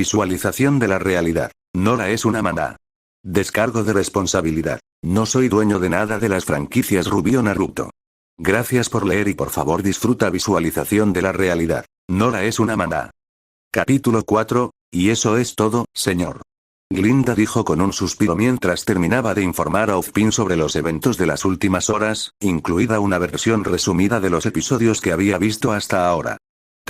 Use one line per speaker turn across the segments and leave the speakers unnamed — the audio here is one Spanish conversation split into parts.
Visualización de la realidad. Nora es una maná. Descargo de responsabilidad. No soy dueño de nada de las franquicias Rubio Naruto. Gracias por leer y por favor disfruta visualización de la realidad. Nora es una maná. Capítulo 4, y eso es todo, señor. Glinda dijo con un suspiro mientras terminaba de informar a Ozpin sobre los eventos de las últimas horas, incluida una versión resumida de los episodios que había visto hasta ahora.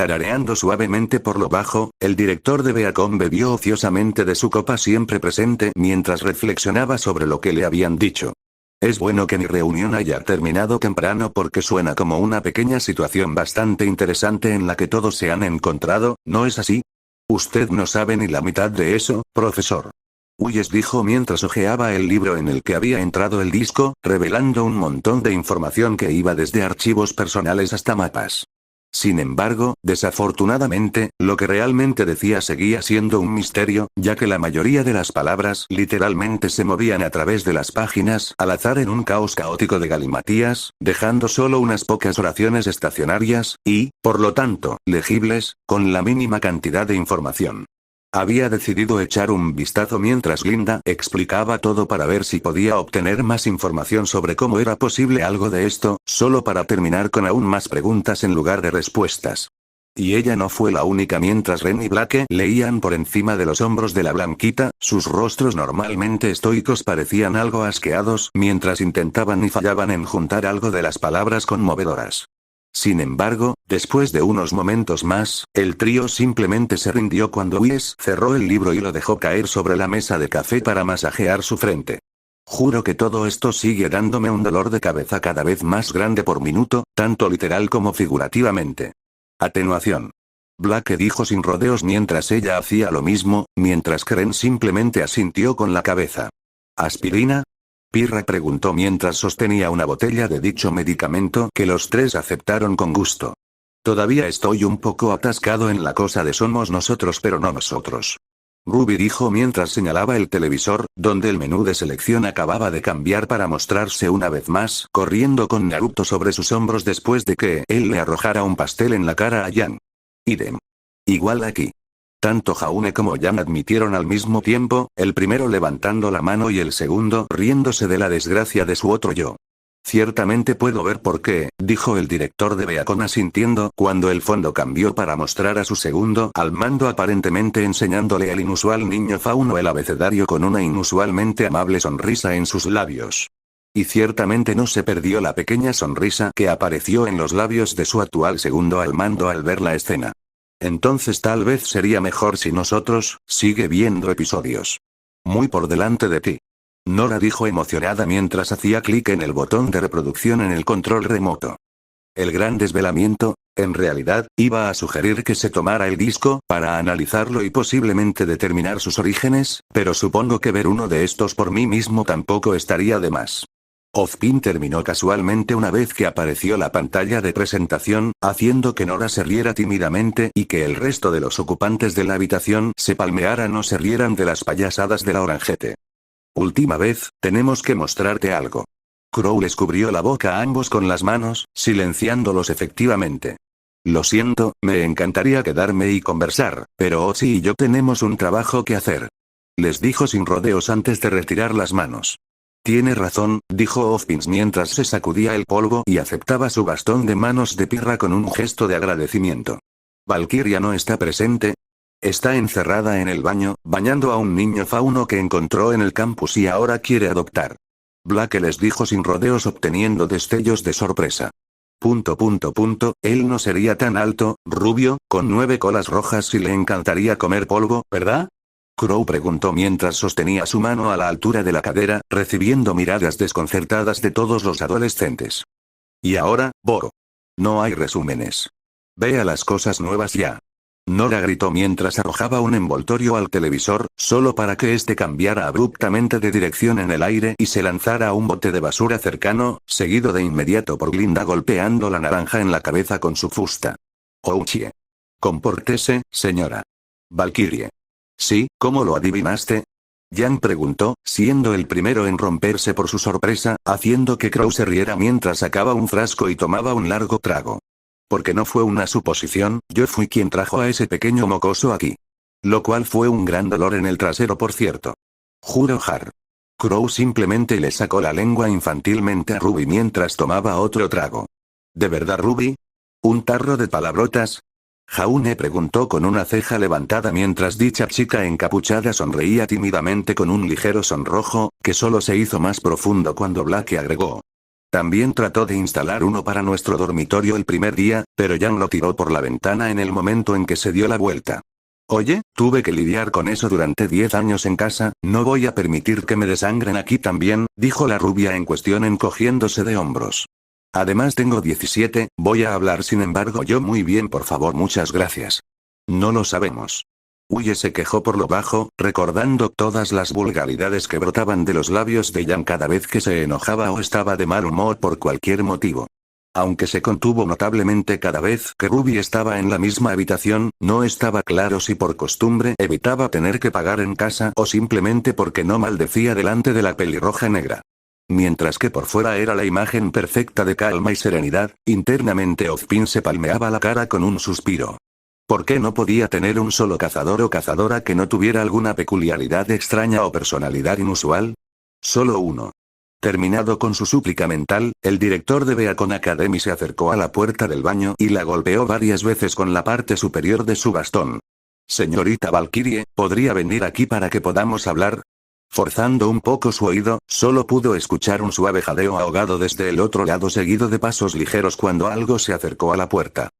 Tarareando suavemente por lo bajo, el director de Beacon bebió ociosamente de su copa siempre presente mientras reflexionaba sobre lo que le habían dicho. Es bueno que mi reunión haya terminado temprano porque suena como una pequeña situación bastante interesante en la que todos se han encontrado, ¿no es así? Usted no sabe ni la mitad de eso, profesor. Huyes dijo mientras hojeaba el libro en el que había entrado el disco, revelando un montón de información que iba desde archivos personales hasta mapas. Sin embargo, desafortunadamente, lo que realmente decía seguía siendo un misterio, ya que la mayoría de las palabras literalmente se movían a través de las páginas al azar en un caos caótico de galimatías, dejando solo unas pocas oraciones estacionarias, y, por lo tanto, legibles, con la mínima cantidad de información. Había decidido echar un vistazo mientras Glinda explicaba todo para ver si podía obtener más información sobre cómo era posible algo de esto, solo para terminar con aún más preguntas en lugar de respuestas. Y ella no fue la única mientras Ren y Blake leían por encima de los hombros de la blanquita, sus rostros normalmente estoicos parecían algo asqueados mientras intentaban y fallaban en juntar algo de las palabras conmovedoras. Sin embargo, después de unos momentos más, el trío simplemente se rindió cuando Huyes cerró el libro y lo dejó caer sobre la mesa de café para masajear su frente. Juro que todo esto sigue dándome un dolor de cabeza cada vez más grande por minuto, tanto literal como figurativamente. Atenuación. Blake dijo sin rodeos mientras ella hacía lo mismo, mientras que Ren simplemente asintió con la cabeza. ¿Aspirina? Pirra preguntó mientras sostenía una botella de dicho medicamento que los tres aceptaron con gusto. Todavía estoy un poco atascado en la cosa de somos nosotros pero no nosotros. Ruby dijo mientras señalaba el televisor, donde el menú de selección acababa de cambiar para mostrarse una vez más, corriendo con Naruto sobre sus hombros después de que él le arrojara un pastel en la cara a Yang. Idem. Igual aquí. Tanto Jaune como Yang admitieron al mismo tiempo, el primero levantando la mano y el segundo riéndose de la desgracia de su otro yo. Ciertamente puedo ver por qué, dijo el director de Beacon asintiendo cuando el fondo cambió para mostrar a su segundo al mando aparentemente enseñándole al inusual niño fauno el abecedario con una inusualmente amable sonrisa en sus labios. Y ciertamente no se perdió la pequeña sonrisa que apareció en los labios de su actual segundo al mando al ver la escena. Entonces tal vez sería mejor si nosotros, sigue viendo episodios. Muy por delante de ti. Nora dijo emocionada mientras hacía clic en el botón de reproducción en el control remoto. El gran desvelamiento, en realidad, iba a sugerir que se tomara el disco para analizarlo y posiblemente determinar sus orígenes, pero supongo que ver uno de estos por mí mismo tampoco estaría de más. Ozpin terminó casualmente una vez que apareció la pantalla de presentación, haciendo que Nora se riera tímidamente y que el resto de los ocupantes de la habitación se palmearan o se rieran de las payasadas de la oranjete. Última vez, tenemos que mostrarte algo. Crow les cubrió la boca a ambos con las manos, silenciándolos efectivamente. Lo siento, me encantaría quedarme y conversar, pero Ozzy y yo tenemos un trabajo que hacer. Les dijo sin rodeos antes de retirar las manos. Tiene razón, dijo Ozpin mientras se sacudía el polvo y aceptaba su bastón de manos de Pirra con un gesto de agradecimiento. ¿Valkyria no está presente? Está encerrada en el baño, bañando a un niño fauno que encontró en el campus y ahora quiere adoptar. Blake les dijo sin rodeos obteniendo destellos de sorpresa. Él no sería tan alto, rubio, con 9 colas rojas y le encantaría comer polvo, ¿verdad? Crow preguntó mientras sostenía su mano a la altura de la cadera, recibiendo miradas desconcertadas de todos los adolescentes. Y ahora, Boro. No hay resúmenes. Vea las cosas nuevas ya. Nora gritó mientras arrojaba un envoltorio al televisor, solo para que este cambiara abruptamente de dirección en el aire y se lanzara a un bote de basura cercano, seguido de inmediato por Glinda golpeando la naranja en la cabeza con su fusta. Ouchie. Compórtese, señora. Valkyrie. Sí, ¿cómo lo adivinaste? Yang preguntó, siendo el primero en romperse por su sorpresa, haciendo que Crow se riera mientras sacaba un frasco y tomaba un largo trago. Porque no fue una suposición, yo fui quien trajo a ese pequeño mocoso aquí. Lo cual fue un gran dolor en el trasero, por cierto. Juro, Har. Crow simplemente le sacó la lengua infantilmente a Ruby mientras tomaba otro trago. ¿De verdad, Ruby? ¿Un tarro de palabrotas? Jaune preguntó con una ceja levantada mientras dicha chica encapuchada sonreía tímidamente con un ligero sonrojo, que solo se hizo más profundo cuando Blake agregó. También trató de instalar uno para nuestro dormitorio el primer día, pero Jan lo tiró por la ventana en el momento en que se dio la vuelta. Oye, tuve que lidiar con eso durante 10 años en casa, no voy a permitir que me desangren aquí también, dijo la rubia en cuestión encogiéndose de hombros. Además tengo 17, voy a hablar sin embargo yo muy bien por favor muchas gracias. No lo sabemos. Uye se quejó por lo bajo, recordando todas las vulgaridades que brotaban de los labios de Jan cada vez que se enojaba o estaba de mal humor por cualquier motivo. Aunque se contuvo notablemente cada vez que Ruby estaba en la misma habitación, no estaba claro si por costumbre evitaba tener que pagar en casa o simplemente porque no maldecía delante de la pelirroja negra. Mientras que por fuera era la imagen perfecta de calma y serenidad, internamente Ozpin se palmeaba la cara con un suspiro. ¿Por qué no podía tener un solo cazador o cazadora que no tuviera alguna peculiaridad extraña o personalidad inusual? Solo uno. Terminado con su súplica mental, el director de Beacon Academy se acercó a la puerta del baño y la golpeó varias veces con la parte superior de su bastón. Señorita Valkyrie, ¿podría venir aquí para que podamos hablar? Forzando un poco su oído, solo pudo escuchar un suave jadeo ahogado desde el otro lado seguido de pasos ligeros cuando algo se acercó a la puerta.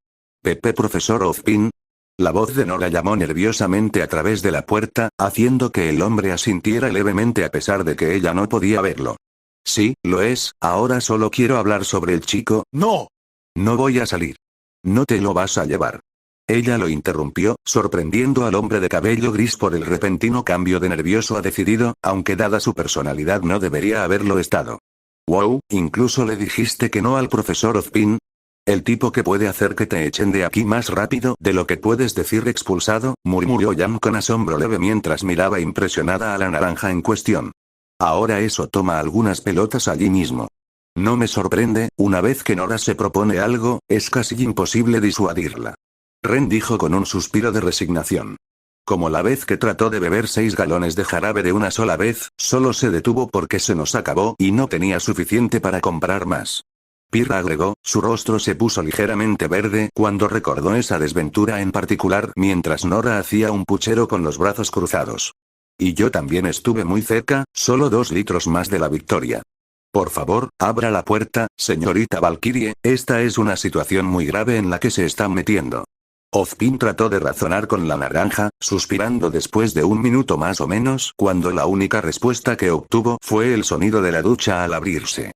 «Pepe, profesor Ozpin». La voz de Nora llamó nerviosamente a través de la puerta, haciendo que el hombre asintiera levemente a pesar de que ella no podía verlo. «Sí, lo es, ahora solo quiero hablar sobre el chico». «No. No voy a salir. No te lo vas a llevar». Ella lo interrumpió, sorprendiendo al hombre de cabello gris por el repentino cambio de nervioso a decidido, aunque dada su personalidad no debería haberlo estado. «Wow, ¿incluso le dijiste que no al profesor Ozpin? El tipo que puede hacer que te echen de aquí más rápido de lo que puedes decir expulsado», murmuró Jan con asombro leve mientras miraba impresionada a la naranja en cuestión. «Ahora eso toma algunas pelotas allí mismo». No me sorprende, una vez que Nora se propone algo, es casi imposible disuadirla. Ren dijo con un suspiro de resignación. Como la vez que trató de beber 6 galones de jarabe de una sola vez, solo se detuvo porque se nos acabó y no tenía suficiente para comprar más. Pirra agregó, su rostro se puso ligeramente verde cuando recordó esa desventura en particular mientras Nora hacía un puchero con los brazos cruzados. Y yo también estuve muy cerca, solo 2 litros más de la victoria. Por favor, abra la puerta, señorita Valkyrie, esta es una situación muy grave en la que se están metiendo. Ozpin trató de razonar con la naranja, suspirando después de 1 minuto más o menos, cuando la única respuesta que obtuvo fue el sonido de la ducha al abrirse.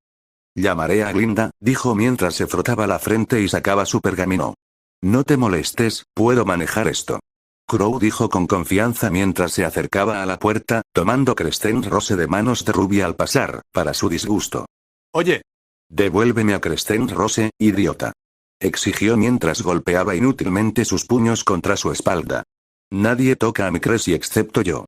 «Llamaré a Glinda», dijo mientras se frotaba la frente y sacaba su pergamino. «No te molestes, puedo manejar esto». Crow dijo con confianza mientras se acercaba a la puerta, tomando Crescent Rose de manos de Ruby al pasar, para su disgusto. «Oye. Devuélveme a Crescent Rose, idiota», exigió mientras golpeaba inútilmente sus puños contra su espalda. «Nadie toca a mi Cressy excepto yo».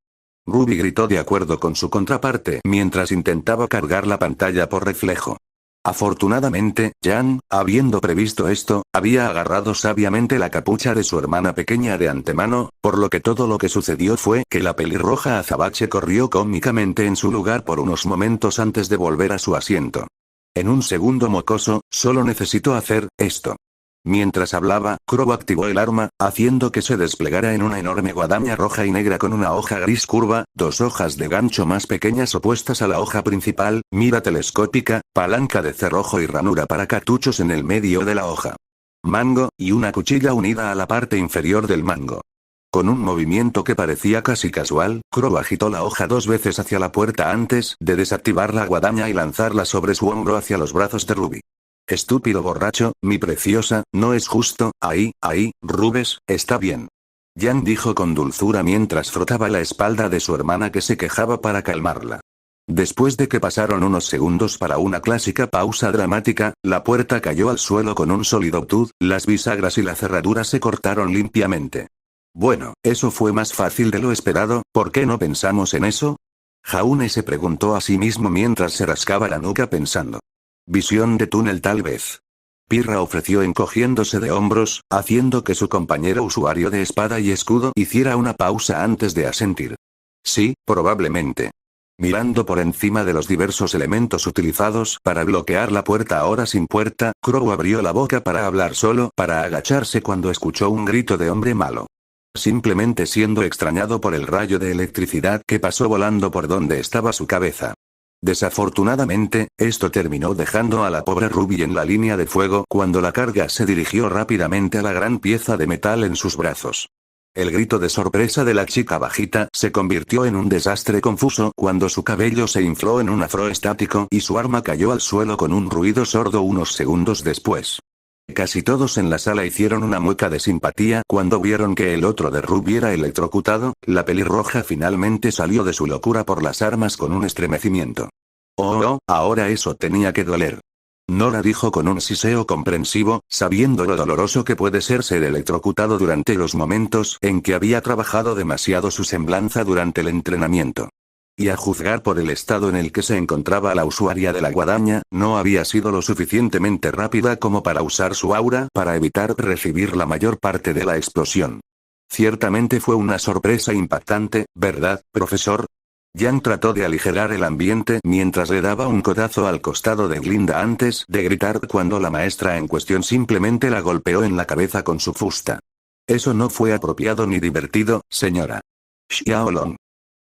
Ruby gritó de acuerdo con su contraparte mientras intentaba cargar la pantalla por reflejo. Afortunadamente, Jan, habiendo previsto esto, había agarrado sabiamente la capucha de su hermana pequeña de antemano, por lo que todo lo que sucedió fue que la pelirroja azabache corrió cómicamente en su lugar por unos momentos antes de volver a su asiento. En un segundo mocoso, solo necesitó hacer esto. Mientras hablaba, Crow activó el arma, haciendo que se desplegara en una enorme guadaña roja y negra con una hoja gris curva, 2 hojas de gancho más pequeñas opuestas a la hoja principal, mira telescópica, palanca de cerrojo y ranura para cartuchos en el medio de la hoja. Mango, y una cuchilla unida a la parte inferior del mango. Con un movimiento que parecía casi casual, Crow agitó la hoja 2 veces hacia la puerta antes de desactivar la guadaña y lanzarla sobre su hombro hacia los brazos de Ruby. «Estúpido borracho, mi preciosa, no es justo, ahí, Rubes, está bien». Jan dijo con dulzura mientras frotaba la espalda de su hermana que se quejaba para calmarla. Después de que pasaron unos segundos para una clásica pausa dramática, la puerta cayó al suelo con un sólido tud, las bisagras y la cerradura se cortaron limpiamente. «Bueno, eso fue más fácil de lo esperado, ¿por qué no pensamos en eso?». Jaune se preguntó a sí mismo mientras se rascaba la nuca pensando. Visión de túnel tal vez. Pirra ofreció encogiéndose de hombros, haciendo que su compañero usuario de espada y escudo hiciera una pausa antes de asentir. Sí, probablemente. Mirando por encima de los diversos elementos utilizados para bloquear la puerta ahora sin puerta, Crow abrió la boca para hablar solo para agacharse cuando escuchó un grito de hombre malo. Simplemente siendo extrañado por el rayo de electricidad que pasó volando por donde estaba su cabeza. Desafortunadamente, esto terminó dejando a la pobre Ruby en la línea de fuego cuando la carga se dirigió rápidamente a la gran pieza de metal en sus brazos. El grito de sorpresa de la chica bajita se convirtió en un desastre confuso cuando su cabello se infló en un afro estático y su arma cayó al suelo con un ruido sordo unos segundos después. Casi todos en la sala hicieron una mueca de simpatía cuando vieron que el otro de Ruby era electrocutado. La pelirroja finalmente salió de su locura por las armas con un estremecimiento. Oh, ahora eso tenía que doler. Nora dijo con un siseo comprensivo, sabiendo lo doloroso que puede ser electrocutado durante los momentos en que había trabajado demasiado su semblanza durante el entrenamiento. Y a juzgar por el estado en el que se encontraba la usuaria de la guadaña, no había sido lo suficientemente rápida como para usar su aura para evitar recibir la mayor parte de la explosión. Ciertamente fue una sorpresa impactante, ¿verdad, profesor? Yang trató de aligerar el ambiente mientras le daba un codazo al costado de Glinda antes de gritar cuando la maestra en cuestión simplemente la golpeó en la cabeza con su fusta. Eso no fue apropiado ni divertido, señora Xiaolong.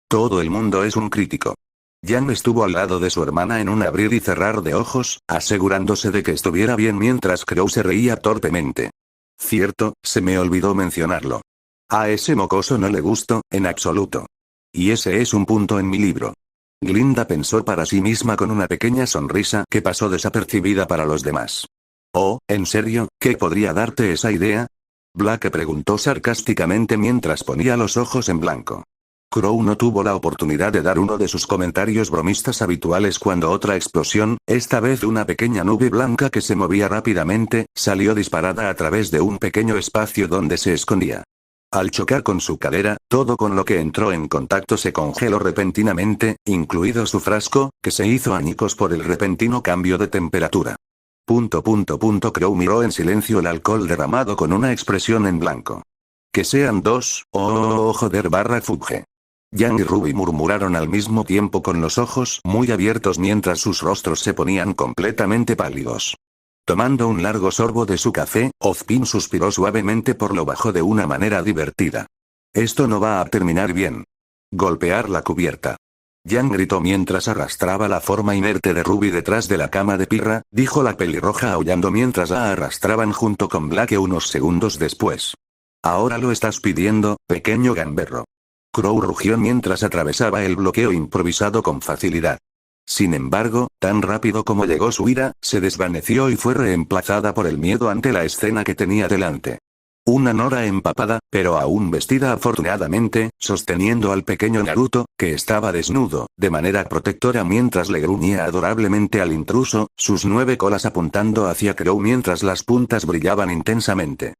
Todo el mundo es un crítico. Yang estuvo al lado de su hermana en un abrir y cerrar de ojos, asegurándose de que estuviera bien mientras Crow se reía torpemente. Cierto, se me olvidó mencionarlo. A ese mocoso no le gustó, en absoluto. Y ese es un punto en mi libro. Glinda pensó para sí misma con una pequeña sonrisa que pasó desapercibida para los demás. Oh, ¿en serio? ¿Qué podría darte esa idea? Black preguntó sarcásticamente mientras ponía los ojos en blanco. Crow no tuvo la oportunidad de dar uno de sus comentarios bromistas habituales cuando otra explosión, esta vez una pequeña nube blanca que se movía rápidamente, salió disparada a través de un pequeño espacio donde se escondía. Al chocar con su cadera, todo con lo que entró en contacto se congeló repentinamente, incluido su frasco, que se hizo añicos por el repentino cambio de temperatura. Crow miró en silencio el alcohol derramado con una expresión en blanco. Que sean dos, joder Fudge. Yang y Ruby murmuraron al mismo tiempo con los ojos muy abiertos mientras sus rostros se ponían completamente pálidos. Tomando un largo sorbo de su café, Ozpin suspiró suavemente por lo bajo de una manera divertida. Esto no va a terminar bien. Golpear la cubierta. Yang gritó mientras arrastraba la forma inerte de Ruby detrás de la cama de Pirra, dijo la pelirroja aullando mientras la arrastraban junto con Black unos segundos después. Ahora lo estás pidiendo, pequeño gamberro. Crow rugió mientras atravesaba el bloqueo improvisado con facilidad. Sin embargo, tan rápido como llegó su ira, se desvaneció y fue reemplazada por el miedo ante la escena que tenía delante. Una Nora empapada, pero aún vestida afortunadamente, sosteniendo al pequeño Naruto, que estaba desnudo, de manera protectora mientras le gruñía adorablemente al intruso, sus 9 colas apuntando hacia Crow mientras las puntas brillaban intensamente.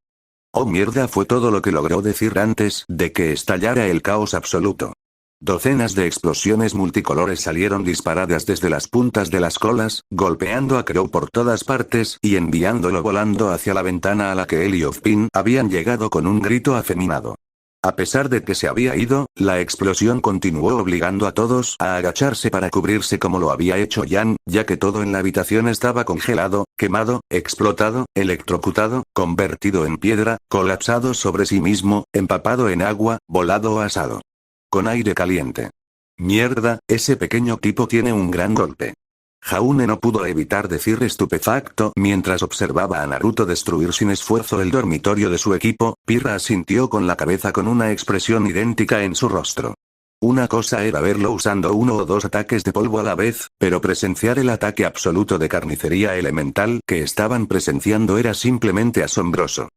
Oh mierda, fue todo lo que logró decir antes de que estallara el caos absoluto. Docenas de explosiones multicolores salieron disparadas desde las puntas de las colas, golpeando a Crow por todas partes y enviándolo volando hacia la ventana a la que él y Ozpin habían llegado con un grito afeminado. A pesar de que se había ido, la explosión continuó obligando a todos a agacharse para cubrirse como lo había hecho Yang, ya que todo en la habitación estaba congelado, quemado, explotado, electrocutado, convertido en piedra, colapsado sobre sí mismo, empapado en agua, volado o asado. Con aire caliente. Mierda, ese pequeño tipo tiene un gran golpe. Jaune no pudo evitar decir estupefacto mientras observaba a Naruto destruir sin esfuerzo el dormitorio de su equipo. Pirra asintió con la cabeza con una expresión idéntica en su rostro. Una cosa era verlo usando 1 o 2 ataques de polvo a la vez, pero presenciar el ataque absoluto de carnicería elemental que estaban presenciando era simplemente asombroso.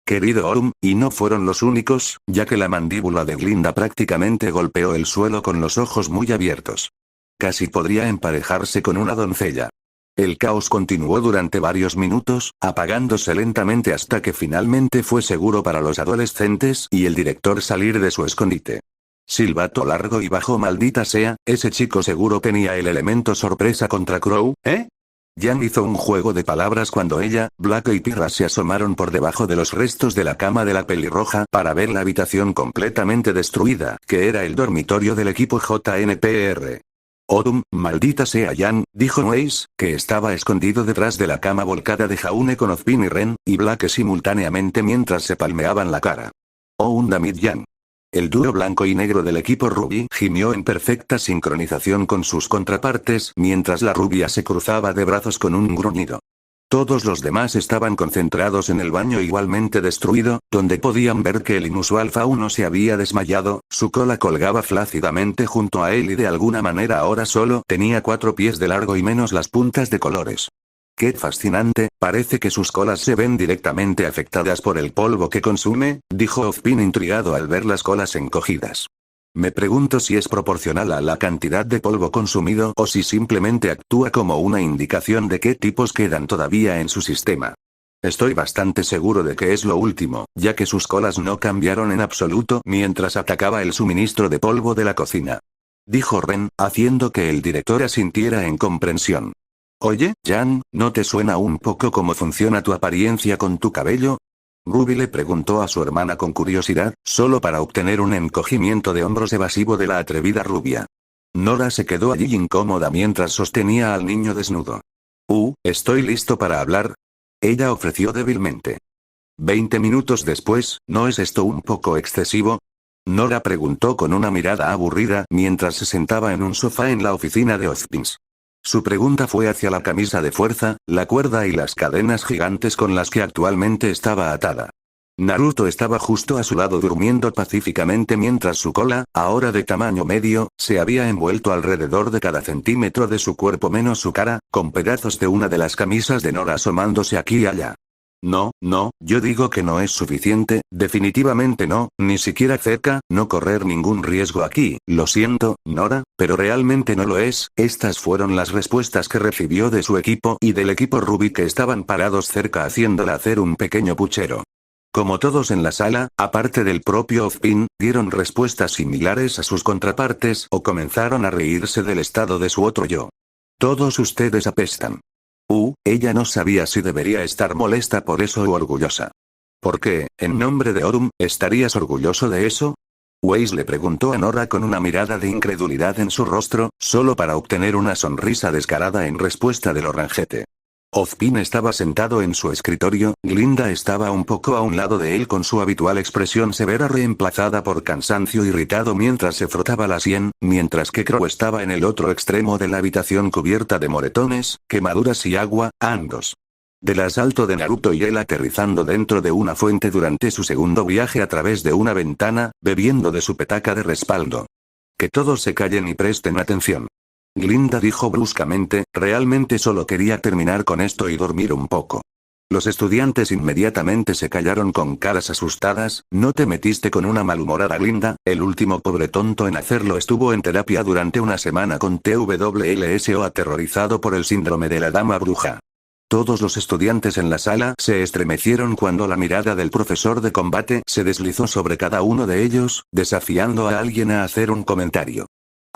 Querido Orum, y no fueron los únicos, ya que la mandíbula de Glinda prácticamente golpeó el suelo con los ojos muy abiertos. Casi podría emparejarse con una doncella. El caos continuó durante varios minutos, apagándose lentamente hasta que finalmente fue seguro para los adolescentes y el director salir de su escondite. Silbato largo y bajo, maldita sea, ese chico seguro tenía el elemento sorpresa contra Crow, ¿eh? Jan hizo un juego de palabras cuando ella, Black y Pirra se asomaron por debajo de los restos de la cama de la pelirroja para ver la habitación completamente destruida, que era el dormitorio del equipo JNPR. Odum, maldita sea Jan, dijo Weiss, que estaba escondido detrás de la cama volcada de Jaune con Ozpin y Ren, y Black simultáneamente mientras se palmeaban la cara. Oh Undamid Jan. El dúo blanco y negro del equipo Ruby gimió en perfecta sincronización con sus contrapartes mientras la rubia se cruzaba de brazos con un gruñido. Todos los demás estaban concentrados en el baño igualmente destruido, donde podían ver que el inusual fauno se había desmayado, su cola colgaba flácidamente junto a él y de alguna manera ahora solo tenía 4 pies de largo y menos las puntas de colores. ¡Qué fascinante! Parece que sus colas se ven directamente afectadas por el polvo que consume, dijo Ozpin intrigado al ver las colas encogidas. Me pregunto si es proporcional a la cantidad de polvo consumido o si simplemente actúa como una indicación de qué tipos quedan todavía en su sistema. Estoy bastante seguro de que es lo último, ya que sus colas no cambiaron en absoluto mientras atacaba el suministro de polvo de la cocina. Dijo Ren, haciendo que el director asintiera en comprensión. Oye, Jan, ¿no te suena un poco cómo funciona tu apariencia con tu cabello? Ruby le preguntó a su hermana con curiosidad, solo para obtener un encogimiento de hombros evasivo de la atrevida rubia. Nora se quedó allí incómoda mientras sostenía al niño desnudo. Estoy listo para hablar. Ella ofreció débilmente. 20 minutos después, ¿no es esto un poco excesivo? Nora preguntó con una mirada aburrida mientras se sentaba en un sofá en la oficina de Ozpins. Su pregunta fue hacia la camisa de fuerza, la cuerda y las cadenas gigantes con las que actualmente estaba atada. Naruto estaba justo a su lado durmiendo pacíficamente mientras su cola, ahora de tamaño medio, se había envuelto alrededor de cada centímetro de su cuerpo menos su cara, con pedazos de una de las camisas de Nora asomándose aquí y allá. No, yo digo que no es suficiente, definitivamente no, ni siquiera cerca, no correr ningún riesgo aquí, lo siento, Nora, pero realmente no lo es. Estas fueron las respuestas que recibió de su equipo y del equipo Ruby que estaban parados cerca haciéndola hacer un pequeño puchero. Como todos en la sala, aparte del propio Ozpin, dieron respuestas similares a sus contrapartes o comenzaron a reírse del estado de su otro yo. Todos ustedes apestan. Ella no sabía si debería estar molesta por eso o orgullosa. ¿Por qué, en nombre de Odum, estarías orgulloso de eso? Weiss le preguntó a Nora con una mirada de incredulidad en su rostro, solo para obtener una sonrisa descarada en respuesta del oranjete. Ozpin estaba sentado en su escritorio, Glinda estaba un poco a un lado de él con su habitual expresión severa reemplazada por cansancio irritado mientras se frotaba la sien, mientras que Crow estaba en el otro extremo de la habitación cubierta de moretones, quemaduras y agua, ambos. Del asalto de Naruto y él aterrizando dentro de una fuente durante su segundo viaje a través de una ventana, bebiendo de su petaca de respaldo. Que todos se callen y presten atención. Glinda dijo bruscamente, realmente solo quería terminar con esto y dormir un poco. Los estudiantes inmediatamente se callaron con caras asustadas. ¿No te metiste con una malhumorada Glinda? El último pobre tonto en hacerlo estuvo en terapia durante una semana con TWLSO aterrorizado por el síndrome de la dama bruja. Todos los estudiantes en la sala se estremecieron cuando la mirada del profesor de combate se deslizó sobre cada uno de ellos, desafiando a alguien a hacer un comentario.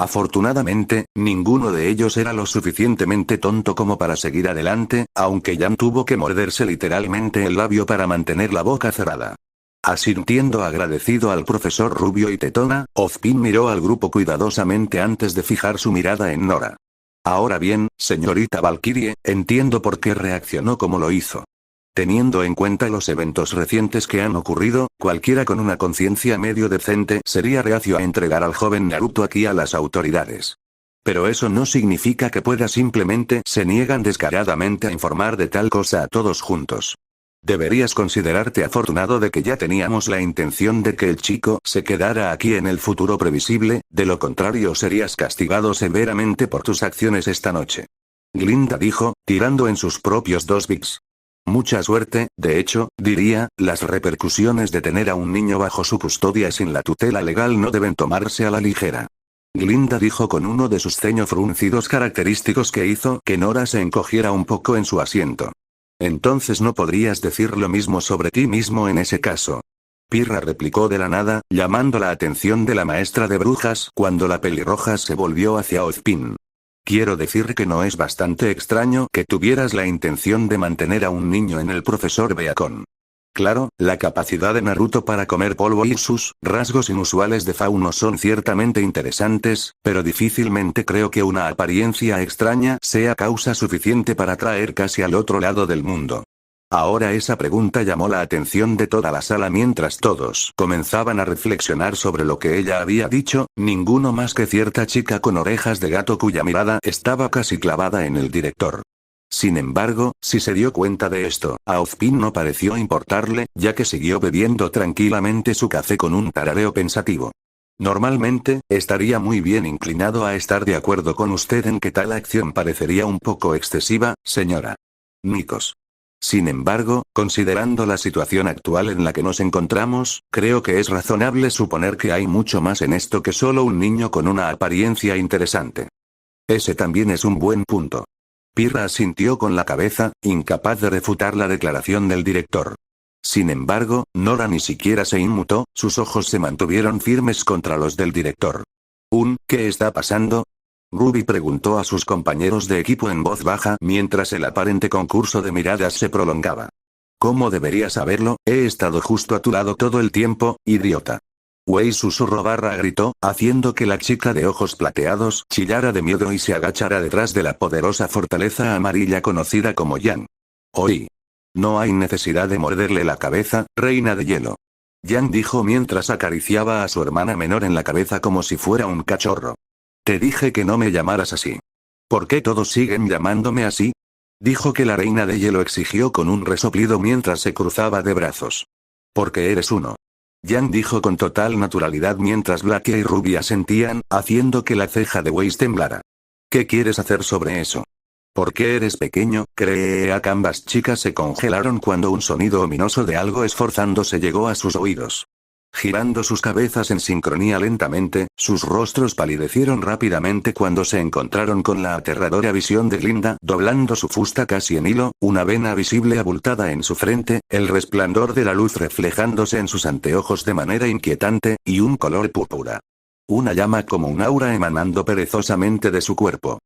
Afortunadamente, ninguno de ellos era lo suficientemente tonto como para seguir adelante, aunque Jan tuvo que morderse literalmente el labio para mantener la boca cerrada. Asintiendo agradecido al profesor rubio y tetona, Ozpin miró al grupo cuidadosamente antes de fijar su mirada en Nora. Ahora bien, señorita Valkyrie, entiendo por qué reaccionó como lo hizo. Teniendo en cuenta los eventos recientes que han ocurrido, cualquiera con una conciencia medio decente sería reacio a entregar al joven Naruto aquí a las autoridades. Pero eso no significa que pueda simplemente se niegan descaradamente a informar de tal cosa a todos juntos. Deberías considerarte afortunado de que ya teníamos la intención de que el chico se quedara aquí en el futuro previsible, de lo contrario serías castigado severamente por tus acciones esta noche. Glinda dijo, tirando en sus propios 2 bigs. Mucha suerte, de hecho, diría, las repercusiones de tener a un niño bajo su custodia sin la tutela legal no deben tomarse a la ligera. Glinda dijo con uno de sus ceños fruncidos característicos que hizo que Nora se encogiera un poco en su asiento. Entonces no podrías decir lo mismo sobre ti mismo en ese caso. Pirra replicó de la nada, llamando la atención de la maestra de brujas cuando la pelirroja se volvió hacia Ozpin. Quiero decir que no es bastante extraño que tuvieras la intención de mantener a un niño en el profesor Beacon. Claro, la capacidad de Naruto para comer polvo y sus rasgos inusuales de fauno son ciertamente interesantes, pero difícilmente creo que una apariencia extraña sea causa suficiente para traer casi al otro lado del mundo. Ahora esa pregunta llamó la atención de toda la sala mientras todos comenzaban a reflexionar sobre lo que ella había dicho, ninguno más que cierta chica con orejas de gato cuya mirada estaba casi clavada en el director. Sin embargo, si se dio cuenta de esto, a Ozpin no pareció importarle, ya que siguió bebiendo tranquilamente su café con un tarareo pensativo. Normalmente, estaría muy bien inclinado a estar de acuerdo con usted en que tal acción parecería un poco excesiva, señora Nikos. Sin embargo, considerando la situación actual en la que nos encontramos, creo que es razonable suponer que hay mucho más en esto que solo un niño con una apariencia interesante. Ese también es un buen punto. Pirra asintió con la cabeza, incapaz de refutar la declaración del director. Sin embargo, Nora ni siquiera se inmutó, sus ojos se mantuvieron firmes contra los del director. ¿Qué está pasando? Ruby preguntó a sus compañeros de equipo en voz baja mientras el aparente concurso de miradas se prolongaba. ¿Cómo deberías saberlo? He estado justo a tu lado todo el tiempo, idiota. Wei susurró / gritó, haciendo que la chica de ojos plateados chillara de miedo y se agachara detrás de la poderosa fortaleza amarilla conocida como Yang. Oí. No hay necesidad de morderle la cabeza, reina de hielo. Yang dijo mientras acariciaba a su hermana menor en la cabeza como si fuera un cachorro. Te dije que no me llamaras así. ¿Por qué todos siguen llamándome así? Dijo que la reina de hielo exigió con un resoplido mientras se cruzaba de brazos. Porque eres uno. Yang dijo con total naturalidad mientras Blackie y Ruby asentían, haciendo que la ceja de Weiss temblara. ¿Qué quieres hacer sobre eso? ¿Por qué eres pequeño? Creo que ambas chicas se congelaron cuando un sonido ominoso de algo esforzándose llegó a sus oídos. Girando sus cabezas en sincronía lentamente, sus rostros palidecieron rápidamente cuando se encontraron con la aterradora visión de Glinda doblando su fusta casi en hilo, una vena visible abultada en su frente, el resplandor de la luz reflejándose en sus anteojos de manera inquietante, y un color púrpura. Una llama como un aura emanando perezosamente de su cuerpo.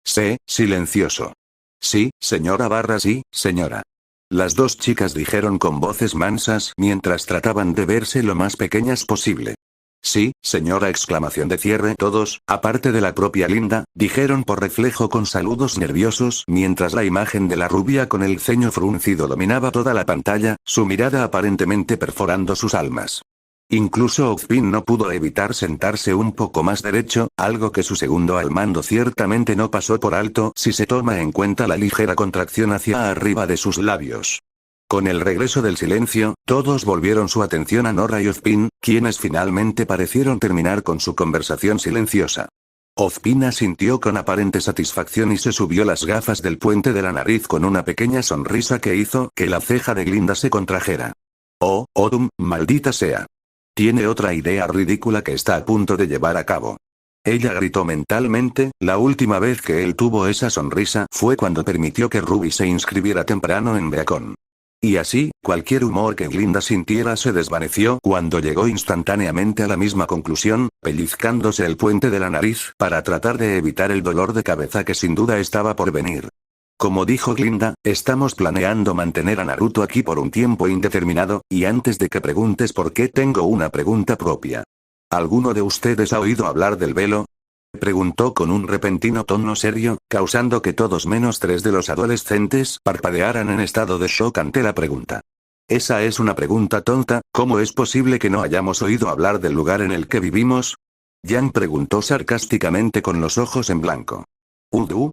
Sé, silencioso. Sí, señora / sí, señora. Las dos chicas dijeron con voces mansas mientras trataban de verse lo más pequeñas posible. Sí, señora exclamación de cierre todos, aparte de la propia Linda, dijeron por reflejo con saludos nerviosos mientras la imagen de la rubia con el ceño fruncido dominaba toda la pantalla, su mirada aparentemente perforando sus almas. Incluso Ozpin no pudo evitar sentarse un poco más derecho, algo que su segundo al mando ciertamente no pasó por alto si se toma en cuenta la ligera contracción hacia arriba de sus labios. Con el regreso del silencio, todos volvieron su atención a Nora y Ozpin, quienes finalmente parecieron terminar con su conversación silenciosa. Ozpin asintió con aparente satisfacción y se subió las gafas del puente de la nariz con una pequeña sonrisa que hizo que la ceja de Glinda se contrajera. Oh, Odum, maldita sea. Tiene otra idea ridícula que está a punto de llevar a cabo. Ella gritó mentalmente, la última vez que él tuvo esa sonrisa fue cuando permitió que Ruby se inscribiera temprano en Beacon. Y así, cualquier humor que Glinda sintiera se desvaneció cuando llegó instantáneamente a la misma conclusión, pellizcándose el puente de la nariz para tratar de evitar el dolor de cabeza que sin duda estaba por venir. Como dijo Glinda, estamos planeando mantener a Naruto aquí por un tiempo indeterminado, y antes de que preguntes por qué tengo una pregunta propia. ¿Alguno de ustedes ha oído hablar del velo? Preguntó con un repentino tono serio, causando que todos menos 3 de los adolescentes parpadearan en estado de shock ante la pregunta. Esa es una pregunta tonta, ¿cómo es posible que no hayamos oído hablar del lugar en el que vivimos? Yang preguntó sarcásticamente con los ojos en blanco.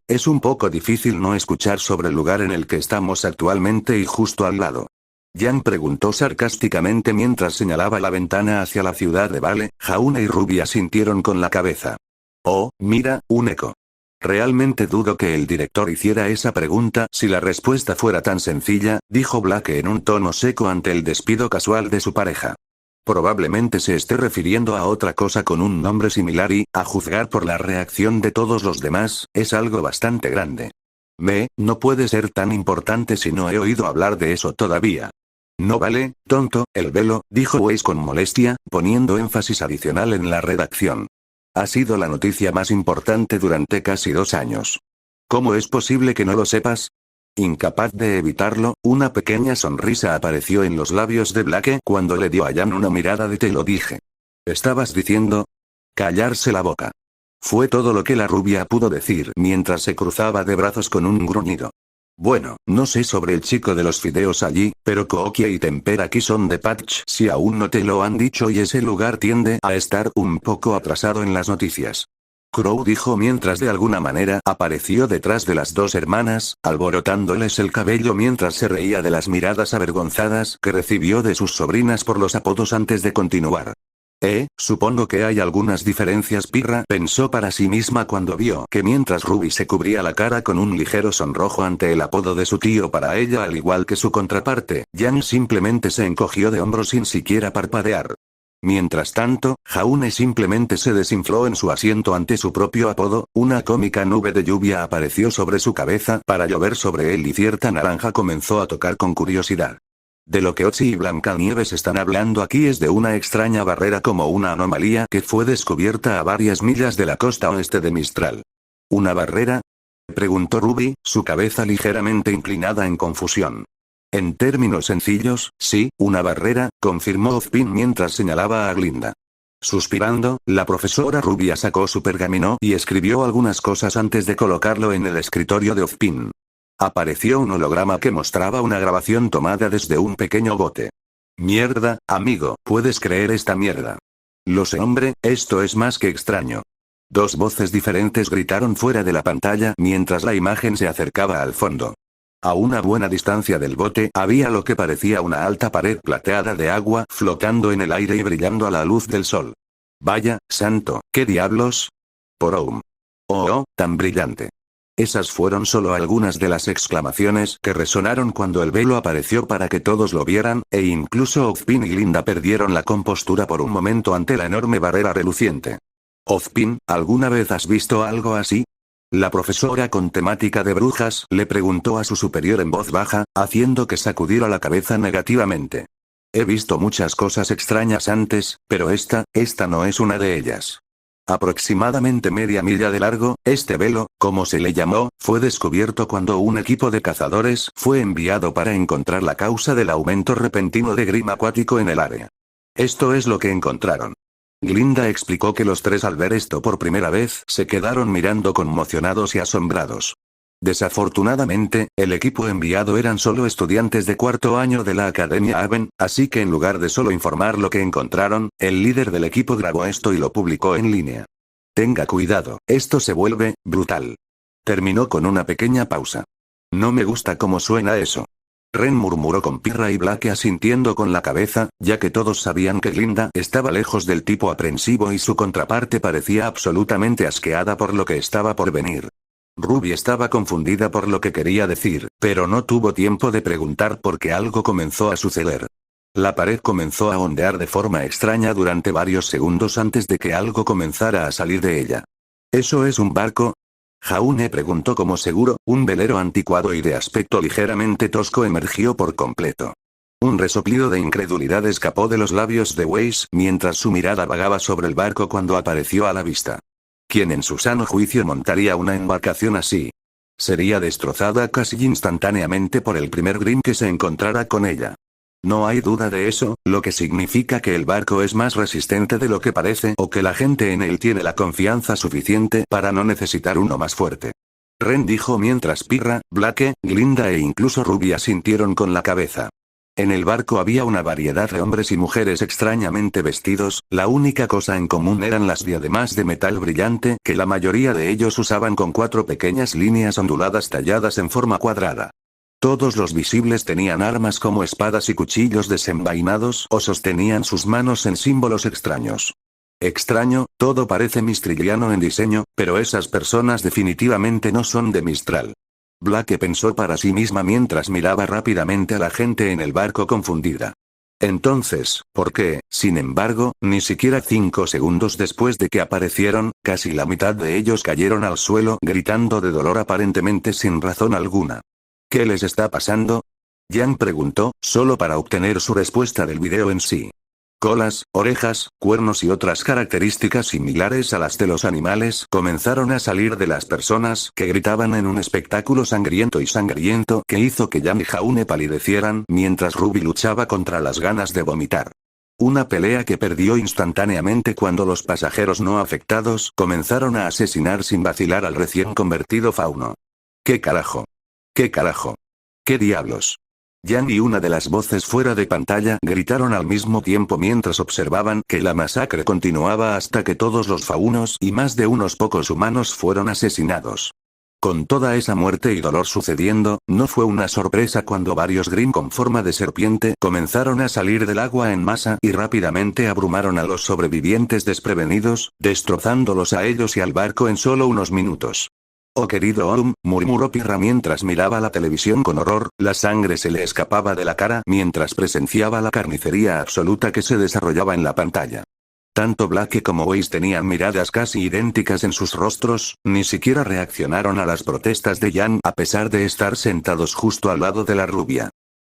Es un poco difícil no escuchar sobre el lugar en el que estamos actualmente y justo al lado. Yang preguntó sarcásticamente mientras señalaba la ventana hacia la ciudad de Vale, Jauna y Ruby asintieron con la cabeza. Oh, mira, un eco. Realmente dudo que el director hiciera esa pregunta si la respuesta fuera tan sencilla, dijo Black en un tono seco ante el despido casual de su pareja. Probablemente se esté refiriendo a otra cosa con un nombre similar y, a juzgar por la reacción de todos los demás, es algo bastante grande. No puede ser tan importante si no he oído hablar de eso todavía. No vale, tonto, el velo, dijo Weiss con molestia, poniendo énfasis adicional en la redacción. Ha sido la noticia más importante durante casi 2 años. ¿Cómo es posible que no lo sepas? Incapaz de evitarlo, una pequeña sonrisa apareció en los labios de Blake cuando le dio a Jan una mirada de te lo dije. ¿Estabas diciendo? Callarse la boca. Fue todo lo que la rubia pudo decir mientras se cruzaba de brazos con un gruñido. Bueno, no sé sobre el chico de los fideos allí, pero Kookie y Temperaki son de Patch si aún no te lo han dicho y ese lugar tiende a estar un poco atrasado en las noticias. Crow dijo mientras de alguna manera apareció detrás de las dos hermanas, alborotándoles el cabello mientras se reía de las miradas avergonzadas que recibió de sus sobrinas por los apodos antes de continuar. Supongo que hay algunas diferencias. Pirra pensó para sí misma cuando vio que mientras Ruby se cubría la cara con un ligero sonrojo ante el apodo de su tío para ella al igual que su contraparte, Jan simplemente se encogió de hombros sin siquiera parpadear. Mientras tanto, Jaune simplemente se desinfló en su asiento ante su propio apodo, una cómica nube de lluvia apareció sobre su cabeza para llover sobre él y cierta naranja comenzó a tocar con curiosidad. De lo que Ochi y Blancanieves están hablando aquí es de una extraña barrera como una anomalía que fue descubierta a varias millas de la costa oeste de Mistral. ¿Una barrera? Preguntó Ruby, su cabeza ligeramente inclinada en confusión. En términos sencillos, sí, una barrera, confirmó Ozpin mientras señalaba a Glinda. Suspirando, la profesora rubia sacó su pergamino y escribió algunas cosas antes de colocarlo en el escritorio de Ozpin. Apareció un holograma que mostraba una grabación tomada desde un pequeño bote. Mierda, amigo, ¿puedes creer esta mierda? Lo sé, hombre, esto es más que extraño. Dos voces diferentes gritaron fuera de la pantalla mientras la imagen se acercaba al fondo. A una buena distancia del bote había lo que parecía una alta pared plateada de agua flotando en el aire y brillando a la luz del sol. Vaya, santo, ¿qué diablos? Poroum. Oh, tan brillante. Esas fueron solo algunas de las exclamaciones que resonaron cuando el velo apareció para que todos lo vieran, e incluso Ozpin y Glinda perdieron la compostura por un momento ante la enorme barrera reluciente. Ozpin, ¿alguna vez has visto algo así? La profesora con temática de brujas le preguntó a su superior en voz baja, haciendo que sacudiera la cabeza negativamente. He visto muchas cosas extrañas antes, pero esta no es una de ellas. Aproximadamente media milla de largo, este velo, como se le llamó, fue descubierto cuando un equipo de cazadores fue enviado para encontrar la causa del aumento repentino de grima acuático en el área. Esto es lo que encontraron. Glinda explicó que los tres al ver esto por primera vez se quedaron mirando conmocionados y asombrados. Desafortunadamente, el equipo enviado eran solo estudiantes de cuarto año de la Academia Haven, así que en lugar de solo informar lo que encontraron, el líder del equipo grabó esto y lo publicó en línea. Tenga cuidado, esto se vuelve brutal. Terminó con una pequeña pausa. No me gusta cómo suena eso. Ren murmuró con Pirra y Blake asintiendo con la cabeza, ya que todos sabían que Glinda estaba lejos del tipo aprensivo y su contraparte parecía absolutamente asqueada por lo que estaba por venir. Ruby estaba confundida por lo que quería decir, pero no tuvo tiempo de preguntar porque algo comenzó a suceder. La pared comenzó a ondear de forma extraña durante varios segundos antes de que algo comenzara a salir de ella. ¿Eso es un barco? Jaune preguntó como seguro, un velero anticuado y de aspecto ligeramente tosco emergió por completo. Un resoplido de incredulidad escapó de los labios de Weiss mientras su mirada vagaba sobre el barco cuando apareció a la vista. ¿Quién en su sano juicio montaría una embarcación así? Sería destrozada casi instantáneamente por el primer Grimm que se encontrara con ella. No hay duda de eso, lo que significa que el barco es más resistente de lo que parece o que la gente en él tiene la confianza suficiente para no necesitar uno más fuerte. Ren dijo mientras Pirra, Blake, Glinda e incluso Ruby asintieron con la cabeza. En el barco había una variedad de hombres y mujeres extrañamente vestidos, la única cosa en común eran las diademas de metal brillante que la mayoría de ellos usaban con 4 pequeñas líneas onduladas talladas en forma cuadrada. Todos los visibles tenían armas como espadas y cuchillos desenvainados o sostenían sus manos en símbolos extraños. Extraño, todo parece mistrilliano en diseño, pero esas personas definitivamente no son de Mistral. Blake pensó para sí misma mientras miraba rápidamente a la gente en el barco confundida. Entonces, ¿por qué, sin embargo, ni siquiera 5 segundos después de que aparecieron, casi la mitad de ellos cayeron al suelo gritando de dolor aparentemente sin razón alguna? ¿Qué les está pasando? Jan preguntó, solo para obtener su respuesta del video en sí. colas, orejas, cuernos y otras características similares a las de los animales comenzaron a salir de las personas que gritaban en un espectáculo sangriento que hizo que Jan y Jaune palidecieran mientras Ruby luchaba contra las ganas de vomitar. Una pelea que perdió instantáneamente cuando los pasajeros no afectados comenzaron a asesinar sin vacilar al recién convertido fauno. ¿Qué carajo? ¿Qué carajo? ¿Qué diablos? Jan y una de las voces fuera de pantalla gritaron al mismo tiempo mientras observaban que la masacre continuaba hasta que todos los faunos y más de unos pocos humanos fueron asesinados. Con toda esa muerte y dolor sucediendo, no fue una sorpresa cuando varios Grimm con forma de serpiente comenzaron a salir del agua en masa y rápidamente abrumaron a los sobrevivientes desprevenidos, destrozándolos a ellos y al barco en solo unos minutos. «Oh querido Oum», murmuró Pirra mientras miraba la televisión con horror, la sangre se le escapaba de la cara mientras presenciaba la carnicería absoluta que se desarrollaba en la pantalla. Tanto Blake como Weiss tenían miradas casi idénticas en sus rostros, ni siquiera reaccionaron a las protestas de Jan a pesar de estar sentados justo al lado de la rubia.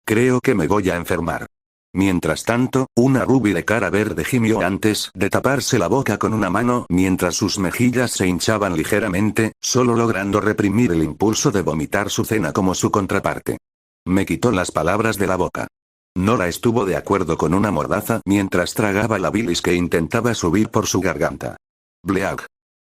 «Creo que me voy a enfermar». Mientras tanto, una Ruby de cara verde gimió antes de taparse la boca con una mano mientras sus mejillas se hinchaban ligeramente, solo logrando reprimir el impulso de vomitar su cena como su contraparte. Me quitó las palabras de la boca. Nora estuvo de acuerdo con una mordaza mientras tragaba la bilis que intentaba subir por su garganta. Bleak.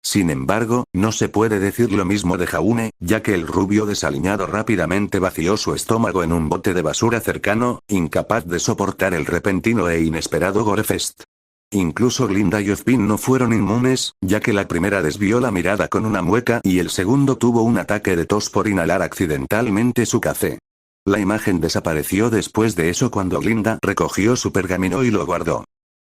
Sin embargo, no se puede decir lo mismo de Jaune, ya que el rubio desaliñado rápidamente vació su estómago en un bote de basura cercano, incapaz de soportar el repentino e inesperado gorefest. Incluso Glinda y Ozpin no fueron inmunes, ya que la primera desvió la mirada con una mueca y el segundo tuvo un ataque de tos por inhalar accidentalmente su café. La imagen desapareció después de eso cuando Glinda recogió su pergamino y lo guardó.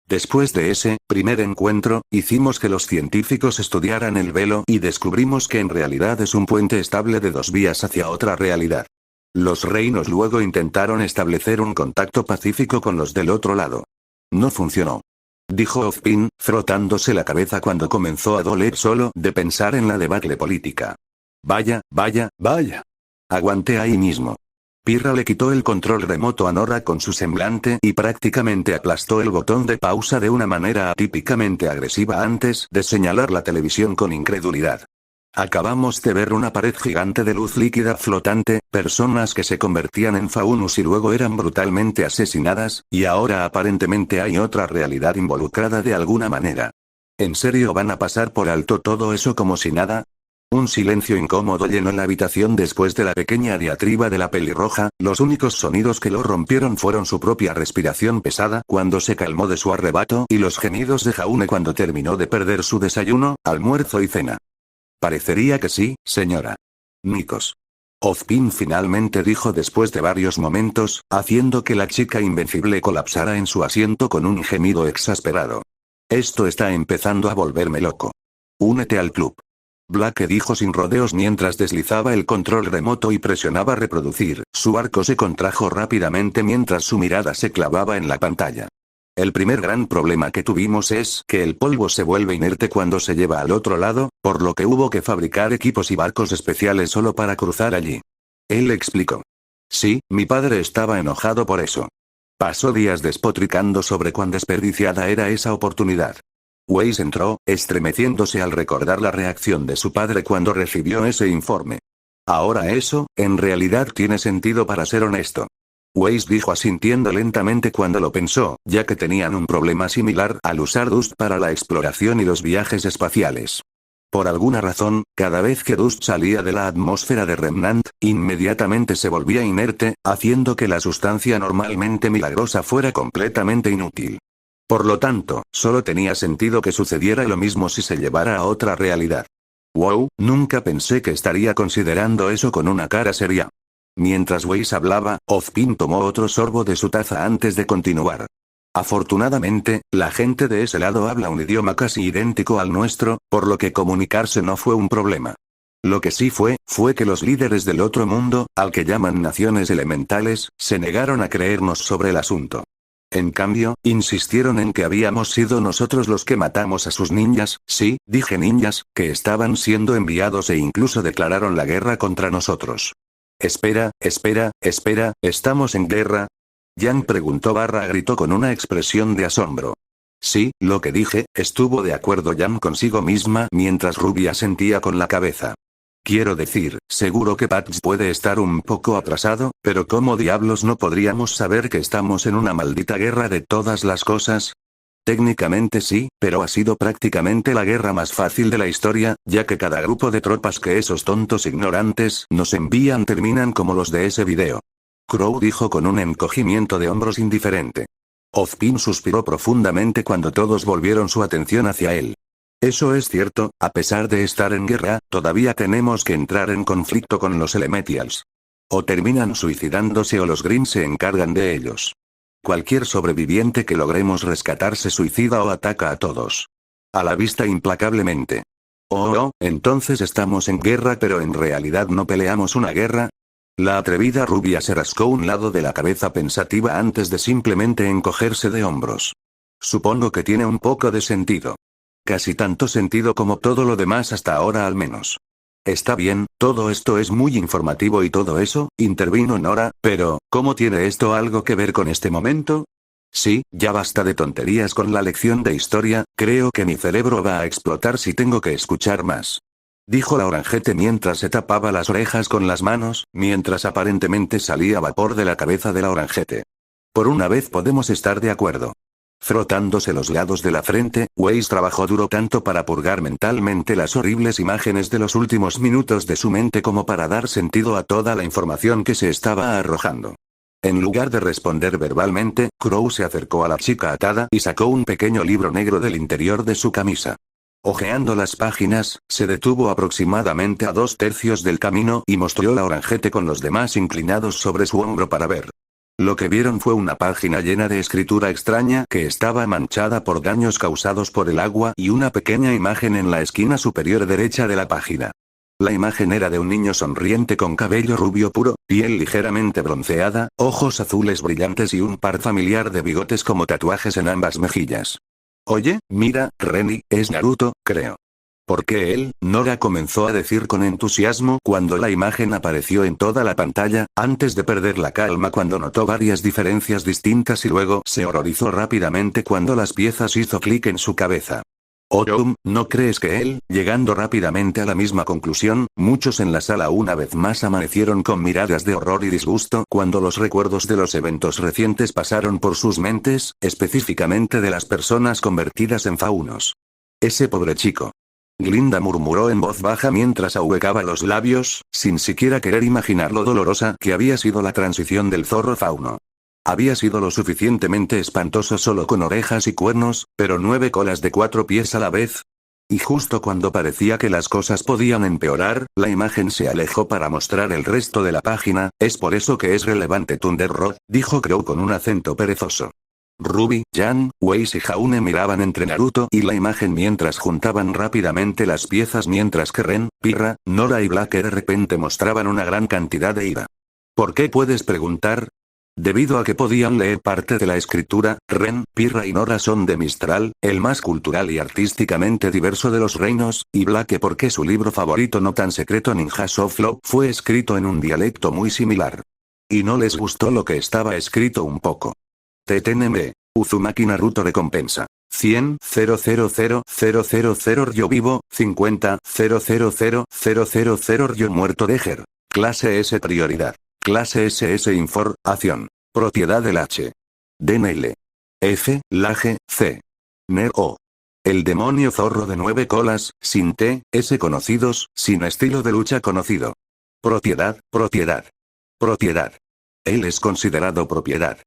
Después de ese primer encuentro, hicimos que los científicos estudiaran el velo y descubrimos que en realidad es un puente estable de dos vías hacia otra realidad. Los reinos luego intentaron establecer un contacto pacífico con los del otro lado. No funcionó. Dijo Ozpin, frotándose la cabeza cuando comenzó a doler solo de pensar en la debacle política. Vaya, vaya, vaya. Aguanté ahí mismo. Pirra le quitó el control remoto a Nora con su semblante y prácticamente aplastó el botón de pausa de una manera atípicamente agresiva antes de señalar la televisión con incredulidad. Acabamos de ver una pared gigante de luz líquida flotante, personas que se convertían en faunus y luego eran brutalmente asesinadas, y ahora aparentemente hay otra realidad involucrada de alguna manera. ¿En serio van a pasar por alto todo eso como si nada? Un silencio incómodo llenó la habitación después de la pequeña diatriba de la pelirroja, los únicos sonidos que lo rompieron fueron su propia respiración pesada cuando se calmó de su arrebato y los gemidos de Jaune cuando terminó de perder su desayuno, almuerzo y cena. Parecería que sí, señora. Nikos. Ozpin finalmente dijo después de varios momentos, haciendo que la chica invencible colapsara en su asiento con un gemido exasperado. Esto está empezando a volverme loco. Únete al club. Blake dijo sin rodeos mientras deslizaba el control remoto y presionaba reproducir, su arco se contrajo rápidamente mientras su mirada se clavaba en la pantalla. El primer gran problema que tuvimos es que el polvo se vuelve inerte cuando se lleva al otro lado, por lo que hubo que fabricar equipos y barcos especiales solo para cruzar allí. Él explicó. Sí, mi padre estaba enojado por eso. Pasó días despotricando sobre cuán desperdiciada era esa oportunidad. Weiss entró, estremeciéndose al recordar la reacción de su padre cuando recibió ese informe. Ahora eso, en realidad tiene sentido para ser honesto. Weiss dijo asintiendo lentamente cuando lo pensó, ya que tenían un problema similar al usar Dust para la exploración y los viajes espaciales. Por alguna razón, cada vez que Dust salía de la atmósfera de Remnant, inmediatamente se volvía inerte, haciendo que la sustancia normalmente milagrosa fuera completamente inútil. Por lo tanto, solo tenía sentido que sucediera lo mismo si se llevara a otra realidad. Wow, nunca pensé que estaría considerando eso con una cara seria. Mientras Weiss hablaba, Ozpin tomó otro sorbo de su taza antes de continuar. Afortunadamente, la gente de ese lado habla un idioma casi idéntico al nuestro, por lo que comunicarse no fue un problema. Lo que sí fue que los líderes del otro mundo, al que llaman naciones elementales, se negaron a creernos sobre el asunto. En cambio, insistieron en que habíamos sido nosotros los que matamos a sus ninjas, sí, dije ninjas, que estaban siendo enviados e incluso declararon la guerra contra nosotros. Espera, ¿estamos en guerra? Yang preguntó barra gritó con una expresión de asombro. Sí, lo que dije, estuvo de acuerdo Yang consigo misma mientras Ruby asentía con la cabeza. Quiero decir, seguro que Patch puede estar un poco atrasado, pero ¿cómo diablos no podríamos saber que estamos en una maldita guerra de todas las cosas? Técnicamente sí, pero ha sido prácticamente la guerra más fácil de la historia, ya que cada grupo de tropas que esos tontos ignorantes nos envían terminan como los de ese video. Crow dijo con un encogimiento de hombros indiferente. Ozpin suspiró profundamente cuando todos volvieron su atención hacia él. Eso es cierto, a pesar de estar en guerra, todavía tenemos que entrar en conflicto con los Elementals. O terminan suicidándose o los Grimm se encargan de ellos. Cualquier sobreviviente que logremos rescatar se suicida o ataca a todos. A la vista implacablemente. Entonces estamos en guerra pero en realidad no peleamos una guerra. La atrevida rubia se rascó un lado de la cabeza pensativa antes de simplemente encogerse de hombros. Supongo que tiene un poco de sentido. Casi tanto sentido como todo lo demás hasta ahora al menos. Está bien, todo esto es muy informativo y todo eso, intervino Nora, pero, ¿cómo tiene esto algo que ver con este momento? Sí, ya basta de tonterías con la lección de historia, creo que mi cerebro va a explotar si tengo que escuchar más. Dijo la orangete mientras se tapaba las orejas con las manos, mientras aparentemente salía vapor de la cabeza de la orangete. Por una vez podemos estar de acuerdo. Frotándose los lados de la frente, Weiss trabajó duro tanto para purgar mentalmente las horribles imágenes de los últimos minutos de su mente como para dar sentido a toda la información que se estaba arrojando. En lugar de responder verbalmente, Crow se acercó a la chica atada y sacó un pequeño libro negro del interior de su camisa. Ojeando las páginas, se detuvo aproximadamente a 2/3 del camino y mostró la orangete con los demás inclinados sobre su hombro para ver. Lo que vieron fue una página llena de escritura extraña que estaba manchada por daños causados por el agua y una pequeña imagen en la esquina superior derecha de la página. La imagen era de un niño sonriente con cabello rubio puro, piel ligeramente bronceada, ojos azules brillantes y un par familiar de bigotes como tatuajes en ambas mejillas. Oye, mira, Renny, es Naruto, creo. ¿Por qué él? Nora comenzó a decir con entusiasmo cuando la imagen apareció en toda la pantalla, antes de perder la calma cuando notó varias diferencias distintas y luego se horrorizó rápidamente cuando las piezas hizo clic en su cabeza. ¿No crees que él? Llegando rápidamente a la misma conclusión, muchos en la sala una vez más amanecieron con miradas de horror y disgusto cuando los recuerdos de los eventos recientes pasaron por sus mentes, específicamente de las personas convertidas en faunos. Ese pobre chico. Glinda murmuró en voz baja mientras ahuecaba los labios, sin siquiera querer imaginar lo dolorosa que había sido la transición del zorro fauno. Había sido lo suficientemente espantoso solo con orejas y cuernos, pero 9 colas de 4 pies a la vez. Y justo cuando parecía que las cosas podían empeorar, la imagen se alejó para mostrar el resto de la página. Es por eso que es relevante Thunder Rod, dijo Crow con un acento perezoso. Ruby, Jan, Weiss y Jaune miraban entre Naruto y la imagen mientras juntaban rápidamente las piezas mientras que Ren, Pirra, Nora y Black de repente mostraban una gran cantidad de ira. ¿Por qué puedes preguntar? Debido a que podían leer parte de la escritura, Ren, Pirra y Nora son de Mistral, el más cultural y artísticamente diverso de los reinos, y Black porque su libro favorito no tan secreto Ninjas of Law fue escrito en un dialecto muy similar. Y no les gustó lo que estaba escrito un poco. TTNM. Uzumaki Naruto recompensa. 100 000 Ryo vivo, 50 000 Ryo muerto Deger. Clase S prioridad. Clase SS Información. Propiedad del H. DNL. F, Lage, C. Ner O. El demonio zorro de 9 colas, sin T, S conocidos, sin estilo de lucha conocido. Propiedad, propiedad. Propiedad. Él es considerado propiedad.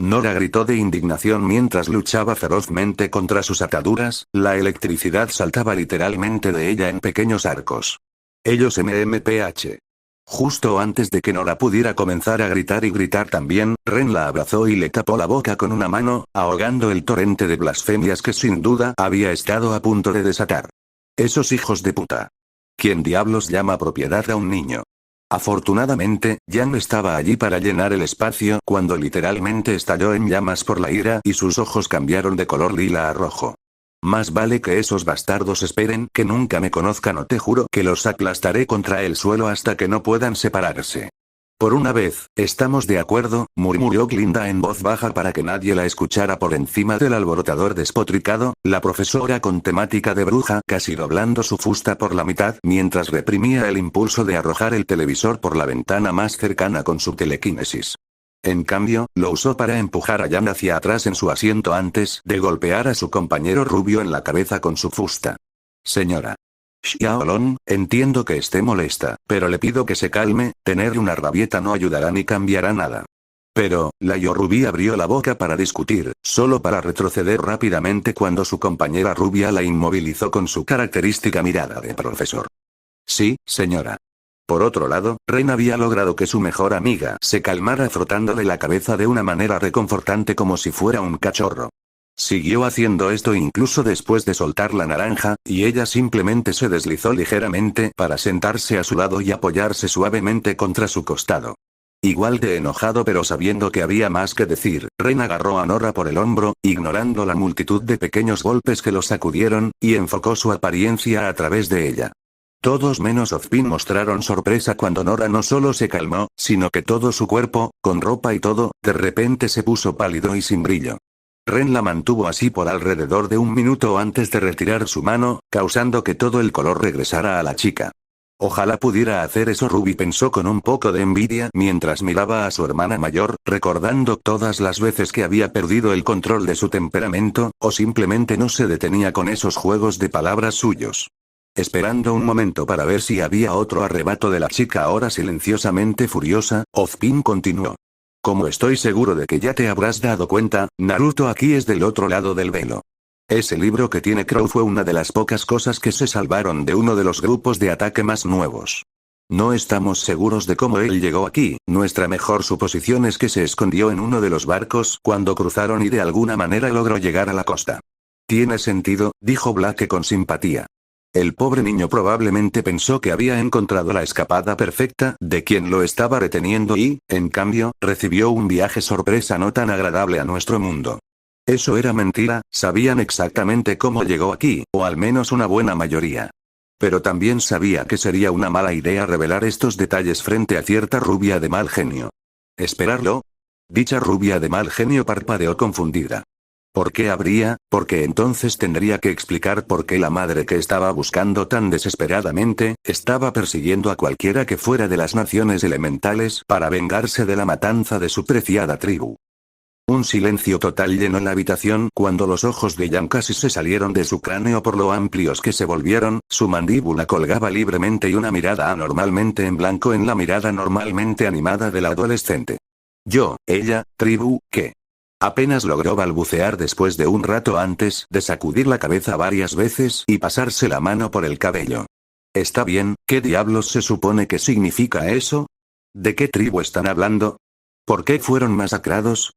Nora gritó de indignación mientras luchaba ferozmente contra sus ataduras, la electricidad saltaba literalmente de ella en pequeños arcos. Ellos MMPH. Justo antes de que Nora pudiera comenzar a gritar y gritar también, Ren la abrazó y le tapó la boca con una mano, ahogando el torrente de blasfemias que sin duda había estado a punto de desatar. Esos hijos de puta. ¿Quién diablos llama propiedad a un niño? Afortunadamente, Jan estaba allí para llenar el espacio cuando literalmente estalló en llamas por la ira y sus ojos cambiaron de color lila a rojo. Más vale que esos bastardos esperen que nunca me conozcan o te juro que los aplastaré contra el suelo hasta que no puedan separarse. Por una vez, estamos de acuerdo, murmuró Glinda en voz baja para que nadie la escuchara por encima del alborotador despotricado, la profesora con temática de bruja casi doblando su fusta por la mitad mientras reprimía el impulso de arrojar el televisor por la ventana más cercana con su telequinesis. En cambio, lo usó para empujar a Jan hacia atrás en su asiento antes de golpear a su compañero rubio en la cabeza con su fusta. Señora Xiaolong, entiendo que esté molesta, pero le pido que se calme, tener una rabieta no ayudará ni cambiará nada. Pero, la Yorubi abrió la boca para discutir, solo para retroceder rápidamente cuando su compañera rubia la inmovilizó con su característica mirada de profesor. Sí, señora. Por otro lado, Ren había logrado que su mejor amiga se calmara frotándole la cabeza de una manera reconfortante como si fuera un cachorro. Siguió haciendo esto incluso después de soltar la naranja, y ella simplemente se deslizó ligeramente para sentarse a su lado y apoyarse suavemente contra su costado. Igual de enojado pero sabiendo que había más que decir, Ren agarró a Nora por el hombro, ignorando la multitud de pequeños golpes que lo sacudieron, y enfocó su apariencia a través de ella. Todos menos Ozpin mostraron sorpresa cuando Nora no solo se calmó, sino que todo su cuerpo, con ropa y todo, de repente se puso pálido y sin brillo. Ren la mantuvo así por alrededor de un minuto antes de retirar su mano, causando que todo el color regresara a la chica. Ojalá pudiera hacer eso, Ruby pensó con un poco de envidia mientras miraba a su hermana mayor, recordando todas las veces que había perdido el control de su temperamento, o simplemente no se detenía con esos juegos de palabras suyos. Esperando un momento para ver si había otro arrebato de la chica ahora silenciosamente furiosa, Ozpin continuó. Como estoy seguro de que ya te habrás dado cuenta, Naruto aquí es del otro lado del velo. Ese libro que tiene Crow fue una de las pocas cosas que se salvaron de uno de los grupos de ataque más nuevos. No estamos seguros de cómo él llegó aquí, nuestra mejor suposición es que se escondió en uno de los barcos cuando cruzaron y de alguna manera logró llegar a la costa. Tiene sentido, dijo Blake con simpatía. El pobre niño probablemente pensó que había encontrado la escapada perfecta de quien lo estaba reteniendo y, en cambio, recibió un viaje sorpresa no tan agradable a nuestro mundo. Eso era mentira, sabían exactamente cómo llegó aquí, o al menos una buena mayoría. Pero también sabía que sería una mala idea revelar estos detalles frente a cierta rubia de mal genio. ¿Esperarlo? Dicha rubia de mal genio parpadeó confundida. ¿Por qué habría? Porque entonces tendría que explicar por qué la madre que estaba buscando tan desesperadamente, estaba persiguiendo a cualquiera que fuera de las naciones elementales para vengarse de la matanza de su preciada tribu. Un silencio total llenó la habitación cuando los ojos de Jan casi se salieron de su cráneo por lo amplios que se volvieron, su mandíbula colgaba libremente y una mirada anormalmente en blanco en la mirada normalmente animada del adolescente. Yo, ella, tribu, ¿qué? Apenas logró balbucear después de un rato antes de sacudir la cabeza varias veces y pasarse la mano por el cabello. Está bien, ¿qué diablos se supone que significa eso? ¿De qué tribu están hablando? ¿Por qué fueron masacrados?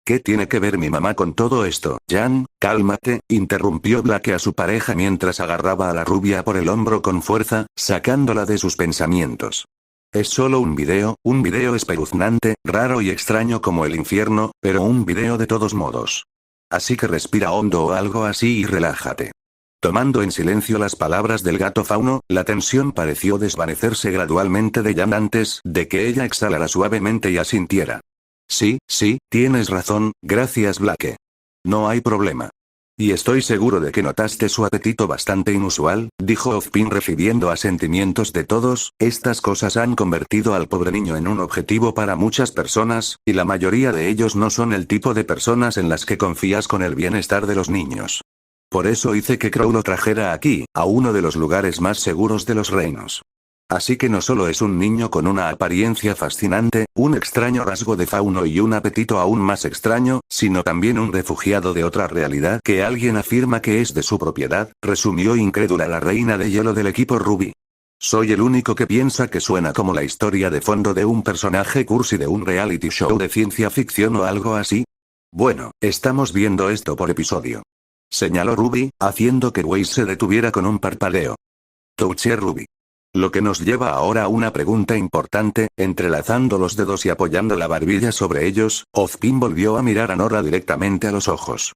¿Qué tiene que ver mi mamá con todo esto? Jan, cálmate, interrumpió Blake a su pareja mientras agarraba a la rubia por el hombro con fuerza, sacándola de sus pensamientos. Es solo un video espeluznante, raro y extraño como el infierno, pero un video de todos modos. Así que respira hondo o algo así y relájate. Tomando en silencio las palabras del gato fauno, la tensión pareció desvanecerse gradualmente de Jan antes de que ella exhalara suavemente y asintiera. Sí, tienes razón, gracias Blake. No hay problema. Y estoy seguro de que notaste su apetito bastante inusual, dijo Ozpin recibiendo asentimientos de todos, estas cosas han convertido al pobre niño en un objetivo para muchas personas, y la mayoría de ellos no son el tipo de personas en las que confías con el bienestar de los niños. Por eso hice que Crow lo trajera aquí, a uno de los lugares más seguros de los reinos. Así que no solo es un niño con una apariencia fascinante, un extraño rasgo de fauno y un apetito aún más extraño, sino también un refugiado de otra realidad que alguien afirma que es de su propiedad, resumió incrédula la reina de hielo del equipo Ruby. Soy el único que piensa que suena como la historia de fondo de un personaje cursi de un reality show de ciencia ficción o algo así. Bueno, estamos viendo esto por episodio. Señaló Ruby, haciendo que Weiss se detuviera con un parpadeo. Touché Ruby. Lo que nos lleva ahora a una pregunta importante, entrelazando los dedos y apoyando la barbilla sobre ellos, Ozpin volvió a mirar a Nora directamente a los ojos.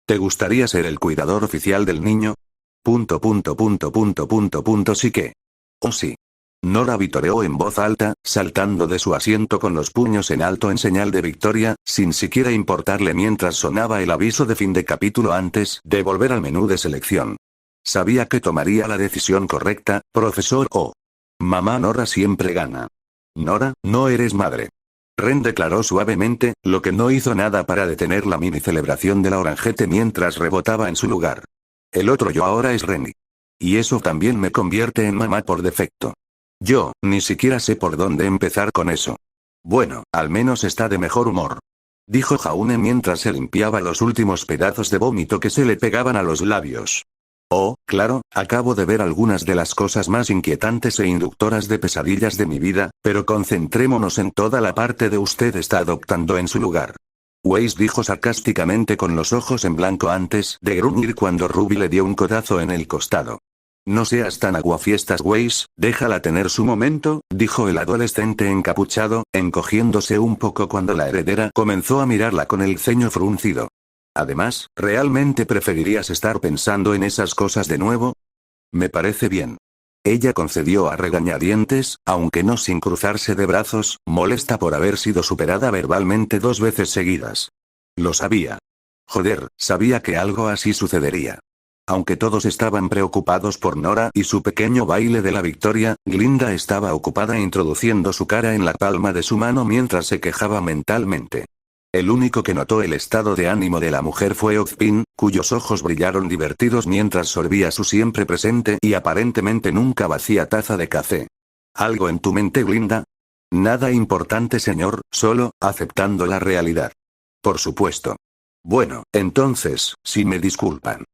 ¿Te gustaría ser el cuidador oficial del niño? Sí que. Oh sí. Nora vitoreó en voz alta, saltando de su asiento con los puños en alto en señal de victoria, sin siquiera importarle mientras sonaba el aviso de fin de capítulo antes de volver al menú de selección. Sabía que tomaría la decisión correcta, profesor O. Mamá Nora siempre gana. Nora, no eres madre. Ren declaró suavemente, lo que no hizo nada para detener la mini celebración de la oranjete mientras rebotaba en su lugar. El otro yo ahora es Renny. Y eso también me convierte en mamá por defecto. Yo, ni siquiera sé por dónde empezar con eso. Bueno, al menos está de mejor humor. Dijo Jaune mientras se limpiaba los últimos pedazos de vómito que se le pegaban a los labios. Oh, claro, acabo de ver algunas de las cosas más inquietantes e inductoras de pesadillas de mi vida, pero concentrémonos en toda la parte de usted está adoptando en su lugar. Weiss dijo sarcásticamente con los ojos en blanco antes de gruñir cuando Ruby le dio un codazo en el costado. No seas tan aguafiestas Weiss, déjala tener su momento, dijo el adolescente encapuchado, encogiéndose un poco cuando la heredera comenzó a mirarla con el ceño fruncido. Además, ¿realmente preferirías estar pensando en esas cosas de nuevo? Me parece bien. Ella concedió a regañadientes, aunque no sin cruzarse de brazos, molesta por haber sido superada verbalmente 2 veces seguidas. Lo sabía. Joder, sabía que algo así sucedería. Aunque todos estaban preocupados por Nora y su pequeño baile de la victoria, Glinda estaba ocupada introduciendo su cara en la palma de su mano mientras se quejaba mentalmente. El único que notó el estado de ánimo de la mujer fue Ozpin, cuyos ojos brillaron divertidos mientras sorbía su siempre presente y aparentemente nunca vacía taza de café. ¿Algo en tu mente, Glinda? Nada importante, señor, solo, aceptando la realidad. Por supuesto. Bueno, entonces, si me disculpan.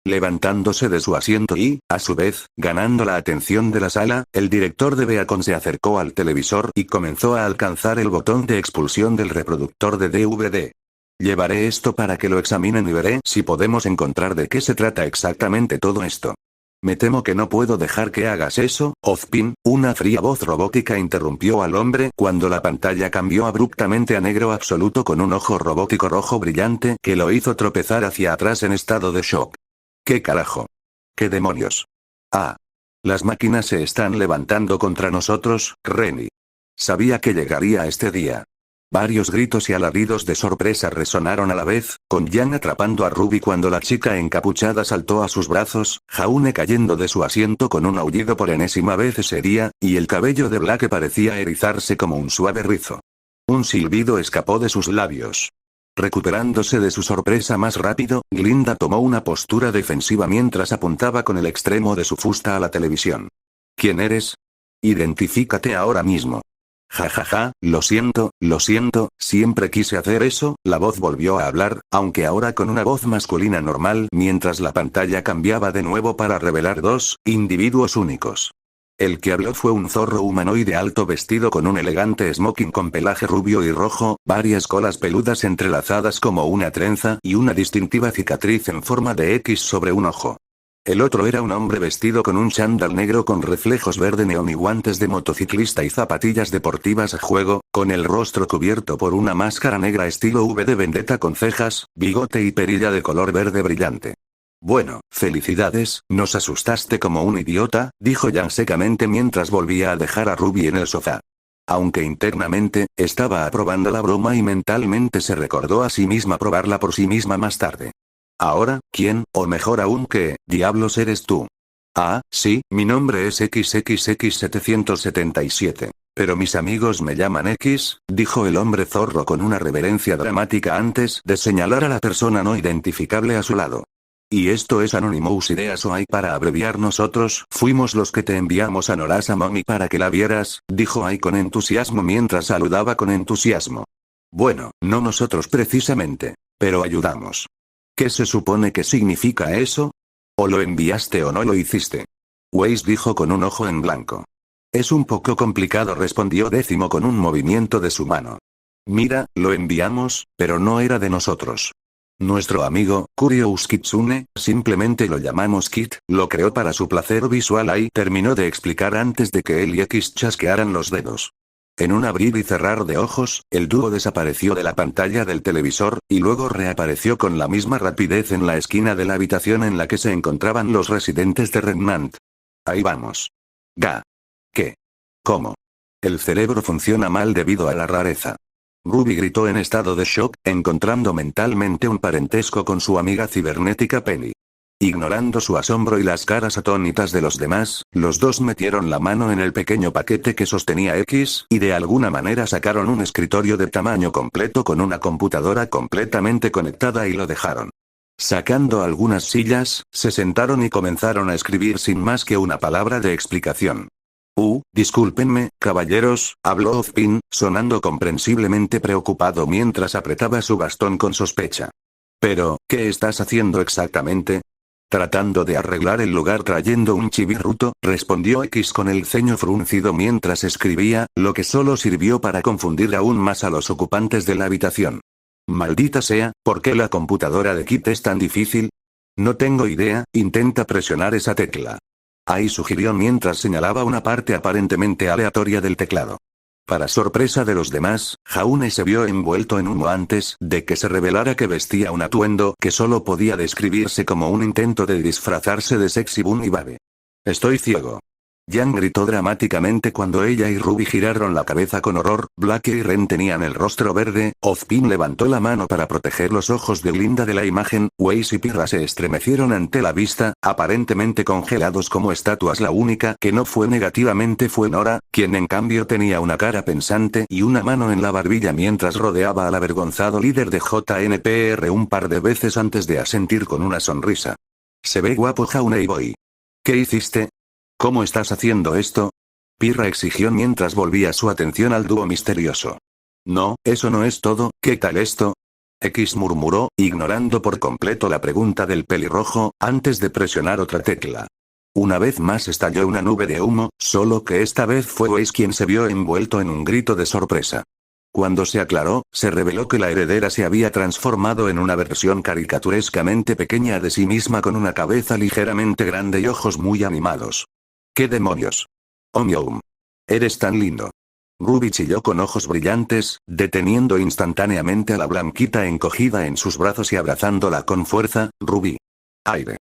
Levantándose de su asiento y, a su vez, ganando la atención de la sala, el director de Beacon se acercó al televisor y comenzó a alcanzar el botón de expulsión del reproductor de DVD. Llevaré esto para que lo examinen y veré si podemos encontrar de qué se trata exactamente todo esto. Me temo que no puedo dejar que hagas eso, Ozpin, una fría voz robótica interrumpió al hombre cuando la pantalla cambió abruptamente a negro absoluto con un ojo robótico rojo brillante que lo hizo tropezar hacia atrás en estado de shock. ¿Qué carajo? ¿Qué demonios? Ah. Las máquinas se están levantando contra nosotros, Renny. Sabía que llegaría este día. Varios gritos y alaridos de sorpresa resonaron a la vez, con Jan atrapando a Ruby cuando la chica encapuchada saltó a sus brazos, Jaune cayendo de su asiento con un aullido por enésima vez ese día, y el cabello de Blake parecía erizarse como un suave rizo. Un silbido escapó de sus labios. Recuperándose de su sorpresa más rápido, Glinda tomó una postura defensiva mientras apuntaba con el extremo de su fusta a la televisión. ¿Quién eres? Identifícate ahora mismo. Ja ja ja, lo siento, siempre quise hacer eso, la voz volvió a hablar, aunque ahora con una voz masculina normal mientras la pantalla cambiaba de nuevo para revelar 2 individuos únicos. El que habló fue un zorro humanoide alto vestido con un elegante smoking con pelaje rubio y rojo, varias colas peludas entrelazadas como una trenza y una distintiva cicatriz en forma de X sobre un ojo. El otro era un hombre vestido con un chándal negro con reflejos verde neón y guantes de motociclista y zapatillas deportivas a juego, con el rostro cubierto por una máscara negra estilo V de Vendetta con cejas, bigote y perilla de color verde brillante. Bueno, felicidades, nos asustaste como un idiota, dijo Jan secamente mientras volvía a dejar a Ruby en el sofá. Aunque internamente, estaba aprobando la broma y mentalmente se recordó a sí misma probarla por sí misma más tarde. Ahora, ¿quién, o mejor aún qué, diablos eres tú? Ah, sí, mi nombre es XXX777. Pero mis amigos me llaman X, dijo el hombre zorro con una reverencia dramática antes de señalar a la persona no identificable a su lado. Y esto es Anonymous Ideas OI para abreviar nosotros, fuimos los que te enviamos a Norasa Mommy para que la vieras, dijo Ai con entusiasmo mientras saludaba con entusiasmo. Bueno, no nosotros precisamente, pero ayudamos. ¿Qué se supone que significa eso? ¿O lo enviaste o no lo hiciste? Weiss dijo con un ojo en blanco. Es un poco complicado, respondió Décimo con un movimiento de su mano. Mira, lo enviamos, pero no era de nosotros. Nuestro amigo, Curious Kitsune, simplemente lo llamamos Kit, lo creó para su placer visual y terminó de explicar antes de que él y X chasquearan los dedos. En un abrir y cerrar de ojos, el dúo desapareció de la pantalla del televisor, y luego reapareció con la misma rapidez en la esquina de la habitación en la que se encontraban los residentes de Remnant. Ahí vamos. ¿Qué? ¿Cómo? El cerebro funciona mal debido a la rareza. Ruby gritó en estado de shock, encontrando mentalmente un parentesco con su amiga cibernética Penny. Ignorando su asombro y las caras atónitas de los demás, los dos metieron la mano en el pequeño paquete que sostenía X, y de alguna manera sacaron un escritorio de tamaño completo con una computadora completamente conectada y lo dejaron. Sacando algunas sillas, se sentaron y comenzaron a escribir sin más que una palabra de explicación. Discúlpenme, caballeros, habló Ozpin, sonando comprensiblemente preocupado mientras apretaba su bastón con sospecha. Pero, ¿qué estás haciendo exactamente? Tratando de arreglar el lugar trayendo un chivirruto, respondió X con el ceño fruncido mientras escribía, lo que solo sirvió para confundir aún más a los ocupantes de la habitación. Maldita sea, ¿por qué la computadora de Kit es tan difícil? No tengo idea, intenta presionar esa tecla. Ai sugirió mientras señalaba una parte aparentemente aleatoria del teclado. Para sorpresa de los demás, Jaune se vio envuelto en humo antes de que se revelara que vestía un atuendo que solo podía describirse como un intento de disfrazarse de sexy bunny babe. Estoy ciego. Yang gritó dramáticamente cuando ella y Ruby giraron la cabeza con horror. Blake y Ren tenían el rostro verde. Ozpin levantó la mano para proteger los ojos de Glinda de la imagen. Weiss y Pirra se estremecieron ante la vista, aparentemente congelados como estatuas. La única que no fue negativamente fue Nora, quien en cambio tenía una cara pensante y una mano en la barbilla mientras rodeaba al avergonzado líder de JNPR un par de veces antes de asentir con una sonrisa. Se ve guapo Jaune Boy. ¿Qué hiciste? ¿Cómo estás haciendo esto? Pirra exigió mientras volvía su atención al dúo misterioso. No, eso no es todo, ¿qué tal esto? X murmuró, ignorando por completo la pregunta del pelirrojo, antes de presionar otra tecla. Una vez más estalló una nube de humo, solo que esta vez fue Weiss quien se vio envuelto en un grito de sorpresa. Cuando se aclaró, se reveló que la heredera se había transformado en una versión caricaturescamente pequeña de sí misma con una cabeza ligeramente grande y ojos muy animados. ¿Qué demonios? Omnium. Eres tan lindo. Ruby chilló con ojos brillantes, deteniendo instantáneamente a la blanquita encogida en sus brazos y abrazándola con fuerza. Ruby. Aire.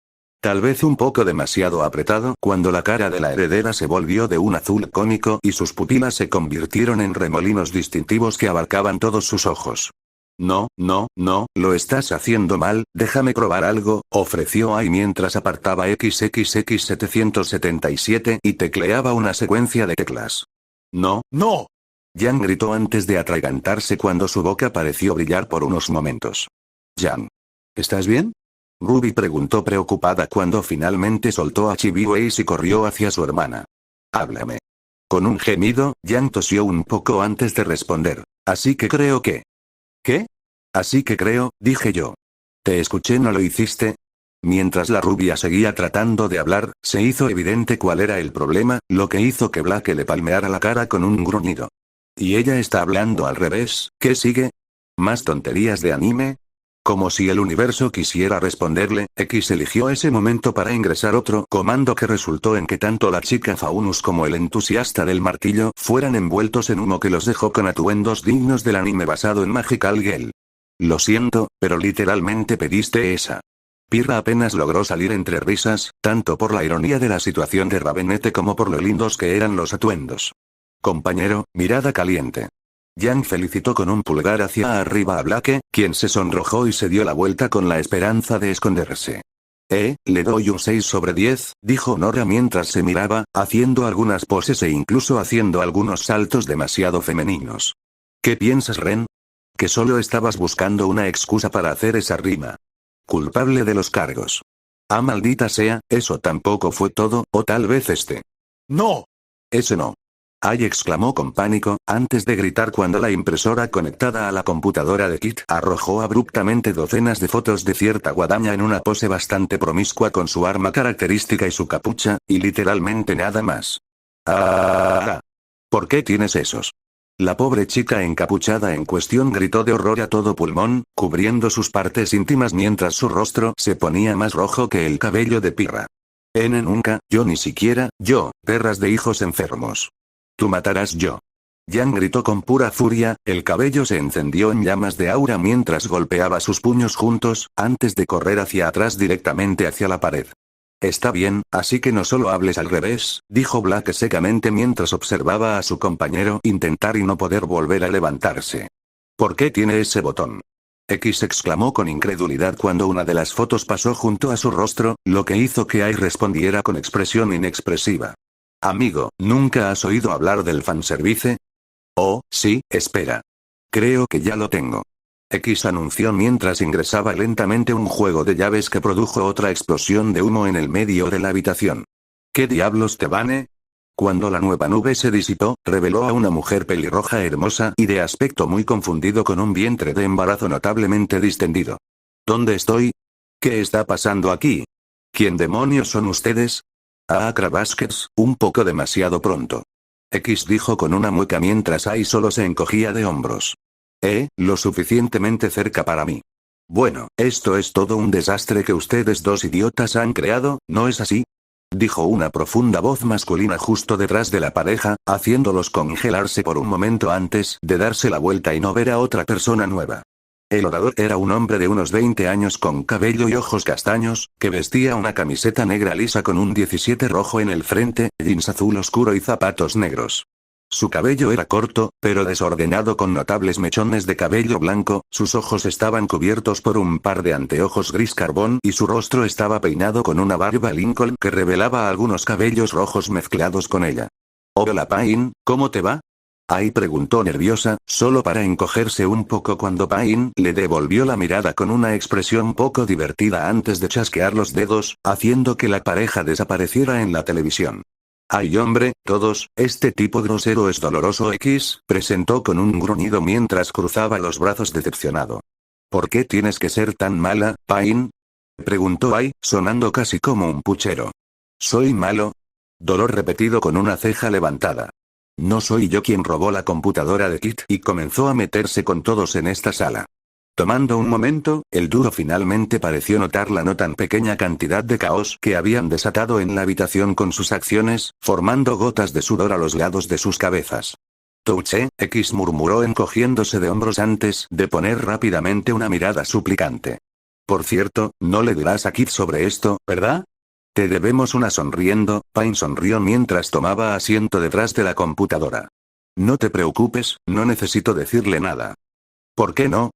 Tal vez un poco demasiado apretado cuando la cara de la heredera se volvió de un azul cónico y sus pupilas se convirtieron en remolinos distintivos que abarcaban todos sus ojos. No, lo estás haciendo mal, déjame probar algo, ofreció Ai mientras apartaba XXX777 y tecleaba una secuencia de teclas. No. Yang gritó antes de atragantarse cuando su boca pareció brillar por unos momentos. Yang. ¿Estás bien? Ruby preguntó preocupada cuando finalmente soltó a Chibi Weiss y corrió hacia su hermana. Háblame. Con un gemido, Yang tosió un poco antes de responder. Así que creo que... ¿Qué? Así que creo, dije yo. Te escuché, ¿no lo hiciste? Mientras la rubia seguía tratando de hablar, se hizo evidente cuál era el problema, lo que hizo que Blake le palmeara la cara con un gruñido. ¿Y ella está hablando al revés? ¿Qué sigue? ¿Más tonterías de anime? Como si el universo quisiera responderle, X eligió ese momento para ingresar otro comando que resultó en que tanto la chica Faunus como el entusiasta del martillo fueran envueltos en humo que los dejó con atuendos dignos del anime basado en Magical Girl. Lo siento, pero literalmente pediste esa. Pirra apenas logró salir entre risas, tanto por la ironía de la situación de Ravenete como por lo lindos que eran los atuendos. Compañero, mirada caliente. Yang felicitó con un pulgar hacia arriba a Blake, quien se sonrojó y se dio la vuelta con la esperanza de esconderse. Le doy un 6 sobre 10, dijo Nora mientras se miraba, haciendo algunas poses e incluso haciendo algunos saltos demasiado femeninos. ¿Qué piensas, Ren? Que solo estabas buscando una excusa para hacer esa rima. Culpable de los cargos. Ah, maldita sea, eso tampoco fue todo, o tal vez este.
No.
Ese no. Ai exclamó con pánico, antes de gritar cuando la impresora conectada a la computadora de Kit arrojó abruptamente docenas de fotos de cierta guadaña en una pose bastante promiscua con su arma característica y su capucha, y literalmente nada más. ¿Por qué tienes esos? La pobre chica encapuchada en cuestión gritó de horror a todo pulmón, cubriendo sus partes íntimas mientras su rostro se ponía más rojo que el cabello de Pirra. Nunca, yo ni siquiera, yo, perras de hijos enfermos. Tú matarás yo. Yang gritó con pura furia, el cabello se encendió en llamas de aura mientras golpeaba sus puños juntos, antes de correr hacia atrás directamente hacia la pared. Está bien, así que no solo hables al revés, dijo Black secamente mientras observaba a su compañero intentar y no poder volver a levantarse. ¿Por qué tiene ese botón? X exclamó con incredulidad cuando una de las fotos pasó junto a su rostro, lo que hizo que Ai respondiera con expresión inexpresiva. Amigo, ¿nunca has oído hablar del fanservice? Oh, sí, espera. Creo que ya lo tengo. X anunció mientras ingresaba lentamente un juego de llaves que produjo otra explosión de humo en el medio de la habitación. ¿Qué diablos te vane? Cuando la nueva nube se disipó, reveló a una mujer pelirroja hermosa y de aspecto muy confundido con un vientre de embarazo notablemente distendido. ¿Dónde estoy? ¿Qué está pasando aquí? ¿Quién demonios son ustedes? Acra Baskets, un poco demasiado pronto. X dijo con una mueca mientras Ai solo se encogía de hombros. Lo suficientemente cerca para mí. Bueno, esto es todo un desastre que ustedes dos idiotas han creado, ¿no es así? Dijo una profunda voz masculina justo detrás de la pareja, haciéndolos congelarse por un momento antes de darse la vuelta y no ver a otra persona nueva. El orador era un hombre de unos 20 años con cabello y ojos castaños, que vestía una camiseta negra lisa con un 17 rojo en el frente, jeans azul oscuro y zapatos negros. Su cabello era corto, pero desordenado con notables mechones de cabello blanco, sus ojos estaban cubiertos por un par de anteojos gris carbón y su rostro estaba peinado con una barba Lincoln que revelaba algunos cabellos rojos mezclados con ella. Hola Pain, ¿cómo te va? Ai preguntó nerviosa, solo para encogerse un poco cuando Pain le devolvió la mirada con una expresión poco divertida antes de chasquear los dedos, haciendo que la pareja desapareciera en la televisión. Ay hombre, todos, este tipo grosero es doloroso X, presentó con un gruñido mientras cruzaba los brazos decepcionado. ¿Por qué tienes que ser tan mala, Pain? Preguntó Ai, sonando casi como un puchero. ¿Soy malo? Dolor repetido con una ceja levantada. No soy yo quien robó la computadora de Kit y comenzó a meterse con todos en esta sala. Tomando un momento, el dúo finalmente pareció notar la no tan pequeña cantidad de caos que habían desatado en la habitación con sus acciones, formando gotas de sudor a los lados de sus cabezas. Touché, X murmuró encogiéndose de hombros antes de poner rápidamente una mirada suplicante. Por cierto, no le dirás a Kit sobre esto, ¿verdad? Te debemos una sonriendo, Pain sonrió mientras tomaba asiento detrás de la computadora. No te preocupes, no necesito decirle nada. ¿Por qué no?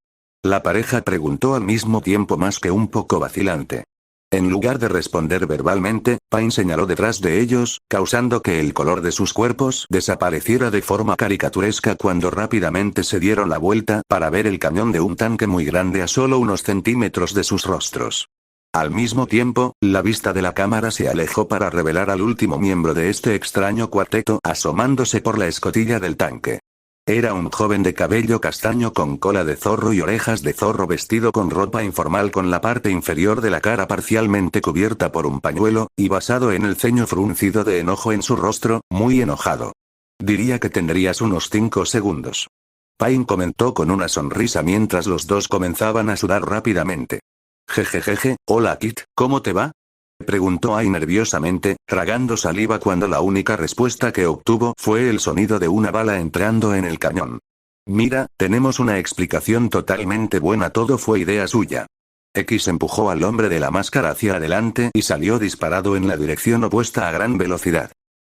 La pareja preguntó al mismo tiempo más que un poco vacilante. En lugar de responder verbalmente, Pain señaló detrás de ellos, causando que el color de sus cuerpos desapareciera de forma caricaturesca cuando rápidamente se dieron la vuelta para ver el cañón de un tanque muy grande a solo unos centímetros de sus rostros. Al mismo tiempo, la vista de la cámara se alejó para revelar al último miembro de este extraño cuarteto asomándose por la escotilla del tanque. Era un joven de cabello castaño con cola de zorro y orejas de zorro vestido con ropa informal con la parte inferior de la cara parcialmente cubierta por un pañuelo, y basado en el ceño fruncido de enojo en su rostro, muy enojado. Diría que tendrías unos 5 segundos. Pain comentó con una sonrisa mientras los dos comenzaban a sudar rápidamente. Jejejeje, hola Kit, ¿cómo te va? Preguntó Ai nerviosamente, tragando saliva cuando la única respuesta que obtuvo fue el sonido de una bala entrando en el cañón. Mira, tenemos una explicación totalmente buena, todo fue idea suya. X empujó al hombre de la máscara hacia adelante y salió disparado en la dirección opuesta a gran velocidad.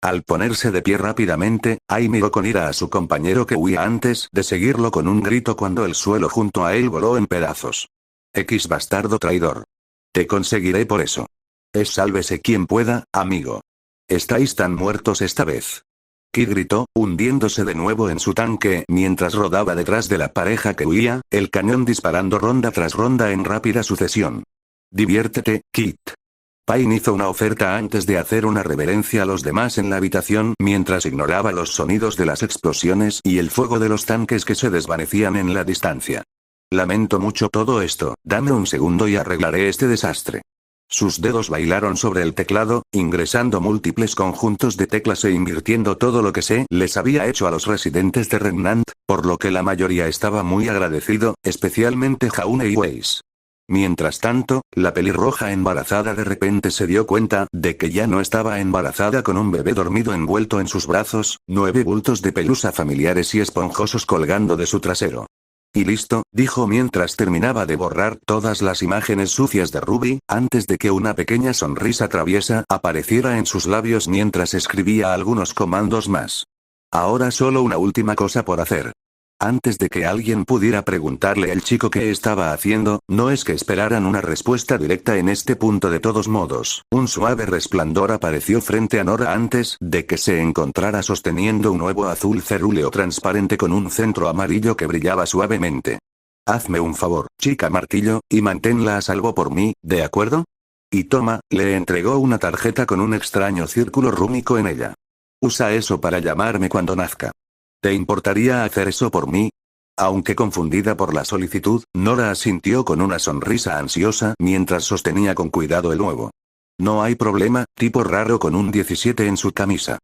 Al ponerse de pie rápidamente, Ai miró con ira a su compañero que huía antes de seguirlo con un grito cuando el suelo junto a él voló en pedazos. X bastardo traidor. Te conseguiré por eso. Es sálvese quien pueda, amigo. Estáis tan muertos esta vez. Kid gritó, hundiéndose de nuevo en su tanque mientras rodaba detrás de la pareja que huía, el cañón disparando ronda tras ronda en rápida sucesión. Diviértete, Kid. Pain hizo una oferta antes de hacer una reverencia a los demás en la habitación mientras ignoraba los sonidos de las explosiones y el fuego de los tanques que se desvanecían en la distancia. Lamento mucho todo esto, dame un segundo y arreglaré este desastre. Sus dedos bailaron sobre el teclado, ingresando múltiples conjuntos de teclas e invirtiendo todo lo que se les había hecho a los residentes de Remnant, por lo que la mayoría estaba muy agradecido, especialmente Jaune y Weiss. Mientras tanto, la pelirroja embarazada de repente se dio cuenta de que ya no estaba embarazada con un bebé dormido envuelto en sus brazos, 9 bultos de pelusa familiares y esponjosos colgando de su trasero. Y listo, dijo mientras terminaba de borrar todas las imágenes sucias de Ruby, antes de que una pequeña sonrisa traviesa apareciera en sus labios mientras escribía algunos comandos más. Ahora solo una última cosa por hacer. Antes de que alguien pudiera preguntarle al chico qué estaba haciendo, no es que esperaran una respuesta directa en este punto de todos modos. Un suave resplandor apareció frente a Nora antes de que se encontrara sosteniendo un nuevo azul cerúleo transparente con un centro amarillo que brillaba suavemente. Hazme un favor, chica martillo, y manténla a salvo por mí, ¿de acuerdo? Y toma, le entregó una tarjeta con un extraño círculo rúnico en ella. Usa eso para llamarme cuando nazca. ¿Te importaría hacer eso por mí? Aunque confundida por la solicitud, Nora asintió con una sonrisa ansiosa mientras sostenía con cuidado el nuevo. No hay problema, tipo raro con un 17 en su camisa.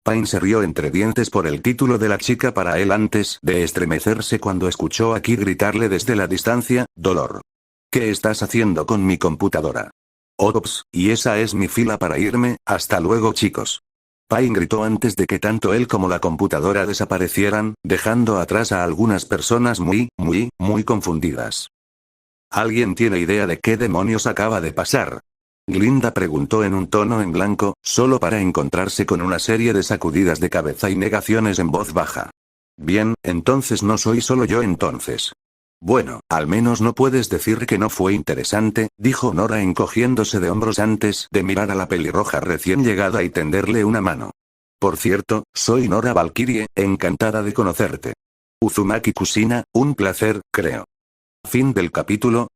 Pine se rió entre dientes por el título de la chica para él antes de estremecerse cuando escuchó a Ki gritarle desde la distancia, dolor. ¿Qué estás haciendo con mi computadora? Ops, y esa es mi fila para irme, hasta luego chicos. Pine gritó antes de que tanto él como la computadora desaparecieran, dejando atrás a algunas personas muy confundidas. ¿Alguien tiene idea de qué demonios acaba de pasar? Glinda preguntó en un tono en blanco, solo para encontrarse con una serie de sacudidas de cabeza y negaciones en voz baja. Bien, entonces no soy solo yo entonces. Bueno, al menos no puedes decir que no fue interesante, dijo Nora encogiéndose de hombros antes de mirar a la pelirroja recién llegada y tenderle una mano. Por cierto, soy Nora Valkyrie, encantada de conocerte. Uzumaki Kusina, un placer, creo. Fin del capítulo.